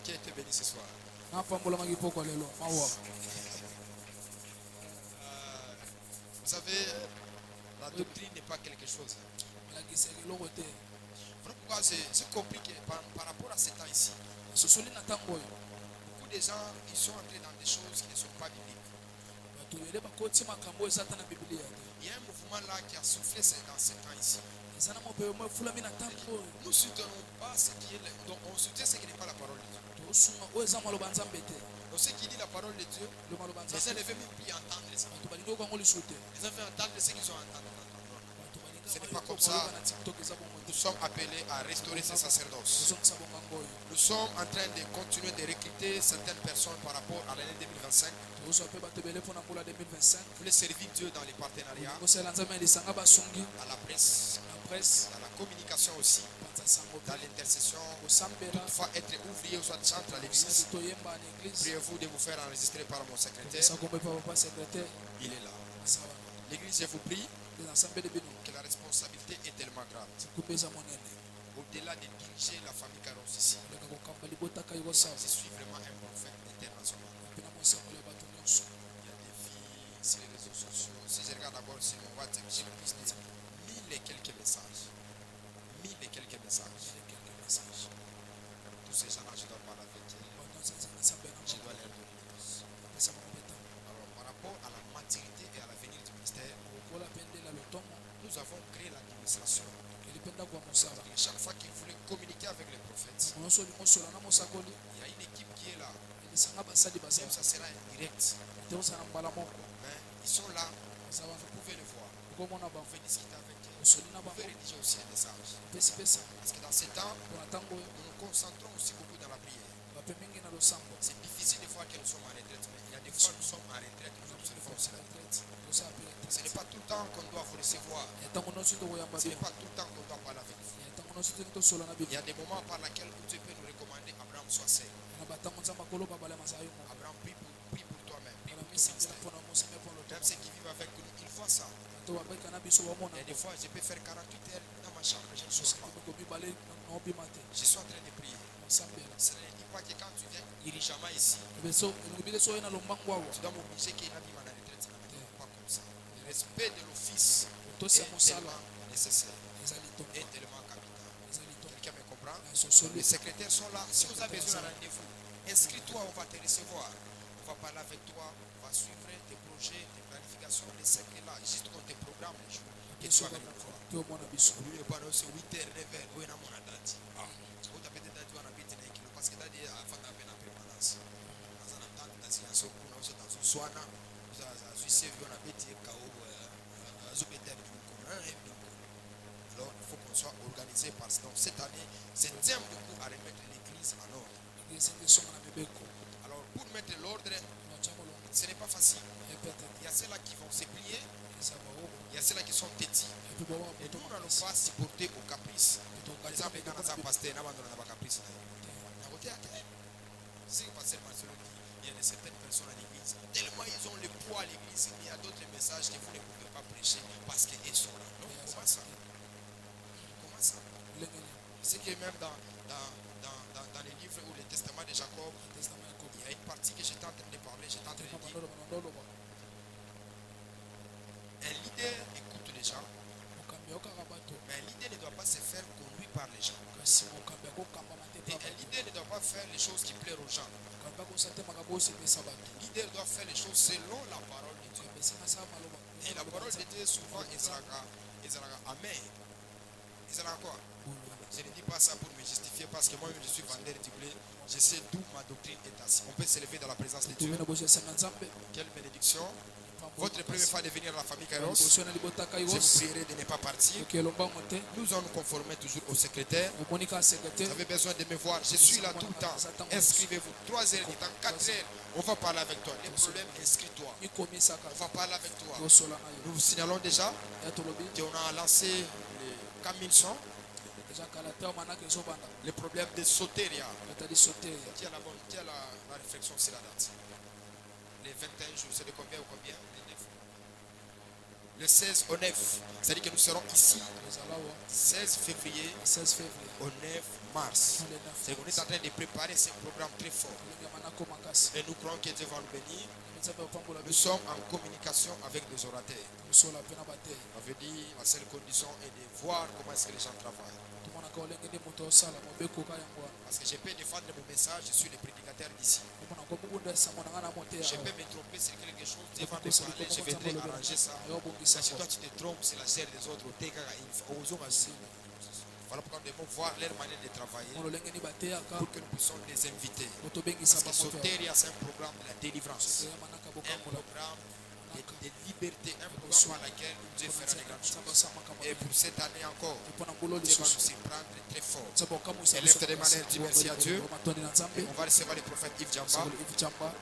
Qui a été béni ce soir?
napambolamaki pokwa lelo mawa
Vous savez, la doctrine n'est pas quelque chose.
elakisaka eloko te
Voilà pourquoi c'est compliqué par rapport à ces temps ici.
sosoli na ntango oyo
Beaucoup de gens, ils sont entrés dans des choses qui ne sont pas bibliques.
bato ebele bakoti makambo oyo eza ata na biblia te
Il y a un mouvement là qui a soufflé dans ces temps ici.
eza na mopepe mo efulami na ntango oyo
Nous ne soutenons pas ce qui est. Donc on soutient ce qui n'est pas la parole de Dieu.
tosunga oyo eza maloba nzambe te
Donc ce qui dit la parole de Dieu,
lo maloba
les gens
nzambe
ne veulent même plus entendre ça.
bato balingi okango lisu te
Les gens veulent entendre ce qu'ils ont entendu.
bato
Ce n'est
balingi
pas comme ça.
na tiktok eza bongo
Nous
te
sommes appelés à restaurer ce sacerdoce.
tozongisa bongango oyo
Nous sommes en train de continuer de recruter certaines personnes par rapport à l'année 2025.
tozozwa mpe bato ebele mpona mbula 2025
Vous voulez servir Dieu dans les partenariats,
kosalela nzambe ya lisanga basungi
à la presse,
na presse
dans la communication aussi,
panza sango
dans l'intercession.
kosambela
Toutefois, être ouvrier ou soit chantre à l'église.
sali toyemba na église
Priez-vous de vous faire enregistrer par mon secrétaire.
esa kombe pa papa secrétaire
Il est là.
asawa
L'église, je vous prie
eza nsambeli bino
que la responsabilité est tellement grave.
kumbe eza monene
Au-delà de diriger la famille Caros ici,
oleka kokamba libotaka yokosawa
je suis vraiment un prophète international.
mpena mosakoli ya bato nyonso
Il y a des filles sur les réseaux sociaux. Si je regarde d'abord sur mon WhatsApp, j'ai plus de 1000 et quelques messages. 1000 et quelques messages.
quelques messages
Tous ces gens-là, je dois parler avec eux.
bato nzanza nzambe na
Je dois leur donner.
apesa bango mpe
Alors, par rapport à la maturité et à l'avenir du ministère,
kokola mpe ndela lotongo
nous avons créé l'administration.
eli mpe ndako ya mosala
Et chaque fois qu'il voulait communiquer avec les prophètes,
nyonso olingi osola na mosakoli
il y a une équipe qui est là.
elisanga basali
Même
bazala
ça sera indirect.
te osala mbala moko
Mais ils sont là.
baza
Vous pouvez le voir.
okomona
Vous
bango
pouvez discuter avec eux.
osoli na
Vous pouvez
bango
rédiger aussi un message.
pesipesa
Parce que dans ces temps,
mpona ntango oyo
nous nous concentrons aussi beaucoup dans la prière.
bape mingi na losambo
C'est difficile de voir que nous sommes en retraite, mais il y a des fois nous sommes en retraite, nous observons aussi la retraite.
tosala mpe
Ce n'est pas tout le temps qu'on doit vous recevoir.
ya ntango nyonso tokoyamba
Ce n'est
bino
pas tout le temps qu'on doit parler avec vous.
ya ntango nyonso teni tosola na
Il y
bino
a des moments par lesquels Dieu peut nous recommander Abraham, sois seul.
na batango nzambe akoloba balema za yo moko
Abraham, prie pour toi-même, prie
na
pour ton
misambela
ministère.
mpona mosame mpo
Même
lotongo
ceux qui vivent avec nous, ils voient ça.
bato babeka na biso bamona
Et des fois, je peux faire 48 heures dans ma chambre, je ne sors pas.
moko mibale na obima te
Je suis en train de prier.
mosambela
Ça ne dit pas que quand tu viens dirigeamment ici,
ebeso elingi bike so oye na lombango awa
tu dois m'obliger qu'il y ait une vie à la retraite. Pas comme ça. Le respect de l'office
tosi ya
est
mosala
tellement nécessaire,
eza litongo
est tellement capital.
eza litongo
Quelqu'un me comprend?
na sosoli
Les secrétaires sont là. Si vous avez besoin d'un rendez-vous, inscris-toi, on va te recevoir. On va parler avec toi, on va suivre tes projets, tes planifications, les secrets là, juste on te programme les jours. Et tu vas venir nous voir.
te omona biso
Oui, mais pendant ce 8h, 9h, oui, on a mon date. Ah, on t'a peut-être dit on a pété les kilos parce que t'as dit avant d'avoir la permanence. Dans un temps, dans un son, on a aussi dans un soin, on a suivi, on a pété KO, on a pété un peu. Alors, il faut qu'on soit organisé parce que cette année, c'est tient beaucoup à remettre l'église en ordre.
esengi songa na mibeko
Alors, pour mettre l'ordre,
natia molongo
ce n'est pas facile.
epete
Il y a ceux-là qui vont se plier,
eza baobo
il y a ceux-là qui sont têtis.
epi bawa
Et nous,
boto
on n'allons pas supporter aux caprices.
toka
Les hommes, quand on a pasteur, on a pas caprice. On a voté à terre. C'est que pasteur Marcelo dit, il y a certaines personnes à l'église, tellement ils ont le poids à l'église, il y a d'autres messages que vous ne pouvez pas prêcher parce qu'ils sont là. Non, comment ça? Comment ça?
lengeli
C'est que même dans les livres ou les testaments de Jacob,
testament ya kobi
il y a une partie que j'étais en train de parler, j'étais en train de dire,
bandoloba na ndoloba
un leader écoute les gens,
mokambi akokaka bato
mais un leader ne doit pas se faire conduire par les gens.
kasi mokambi akokambama te
Et un leader ne doit pas faire les choses qui plaisent aux gens.
mokambi
Leader doit faire les choses selon la parole de Dieu. Et la parole de Dieu, souvent, ils amen. Ils quoi? Je ne dis pas ça pour me justifier parce que moi-même je suis vendeur du blé. Je sais d'où ma doctrine est assise. On peut s'élever dans la présence de Dieu. Quelle bénédiction. Votre première fois de venir à la famille Kairos, je vous prierai de ne pas partir. Nous allons nous conformer toujours au secrétaire. Vous avez besoin de me voir. Je suis là tout le temps. Inscrivez-vous. 3 heures du temps, 4 heures. On va parler avec toi. Les problèmes, inscris-toi. On va parler avec toi. Nous vous signalons déjà qu'on a lancé les Camilson. Les problèmes de soteria. Tiens la réflexion sur la date. Les 21 jours, c'est de combien ou combien? Le 16 au 9. C'est-à-dire que nous serons ici 16 février au 9 mars. C'est qu'on est en train de préparer ce programme très fort. Et nous croyons que Dieu va nous bénir. Nous sommes en communication avec des orateurs. Ça veut dire la seule condition est de voir comment est-ce que les gens travaillent. Parce que je peux défendre mon message, je suis le prédicateur d'ici. Je peux me tromper sur quelque chose, devant de parler, je viendrai arranger ça. Si toi tu te trompes, c'est la chair des autres. Voilà pourquoi nous devons voir leur manière de travailler pour que nous puissions les inviter. Parce que Soteria, c'est un programme de la délivrance, un programme de liberté, un programme par lequel Dieu fera des grandes choses. Et pour cette année encore, Dieu va nous y prendre très fort. Élève tes mains, dis merci à Dieu. Et on va recevoir le prophète Yves Djamba.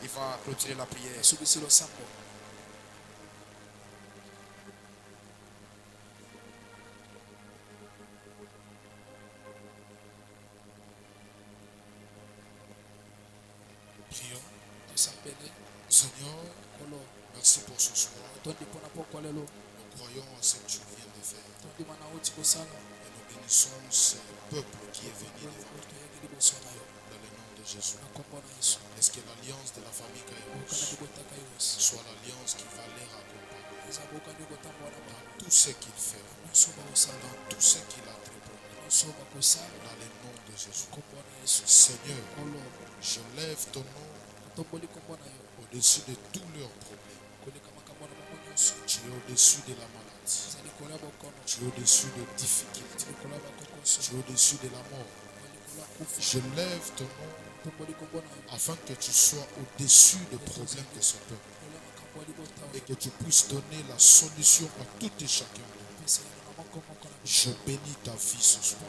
Il va clôturer la prière.
Prions.
Seigneur, merci pour ce soir. Nous croyons à ce que tu viens de faire. Et nous bénissons ce peuple qui est venu devant toi. Dans le nom de Jésus. Est-ce que l'alliance de la famille Kairos soit l'alliance qui va les accompagner dans tout ce qu'il fait, dans tout ce qu'il a entrepris. Dans le nom de Jésus. Seigneur, je lève ton nom au-dessus de tous leurs problèmes. Tu es au-dessus de la maladie. Tu es au-dessus des difficultés. Tu es au-dessus de la mort. Je lève ton nom afin que tu sois au-dessus des problèmes de ce peuple et que tu puisses donner la solution à tout et chacun. Je bénis ta vie ce soir.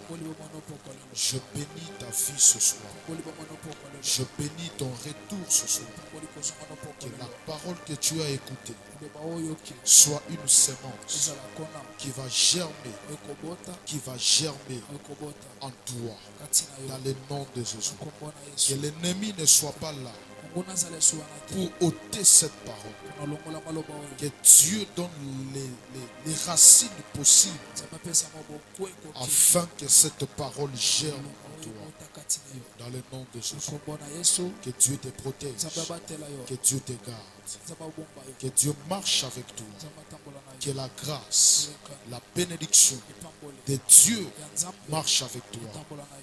Je bénis ta vie ce soir. Je bénis ton retour ce soir. Que la parole que tu as écoutée soit une sémence qui va germer en toi. Dans le nom de Jésus. Que l'ennemi ne soit pas là pour ôter cette parole. Que Dieu donne les racines possibles afin que cette parole germe en toi. Dans le nom de Jésus. Que Dieu te protège. Que Dieu te garde. Que Dieu marche avec toi. Que la grâce, la bénédiction de Dieu marche avec toi.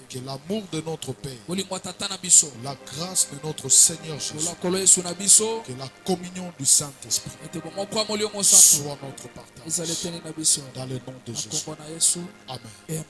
Que l'amour de notre Père, la grâce de notre Seigneur Jésus, que la communion du Saint-Esprit soit notre partage. Dans le nom de Jésus. Amen.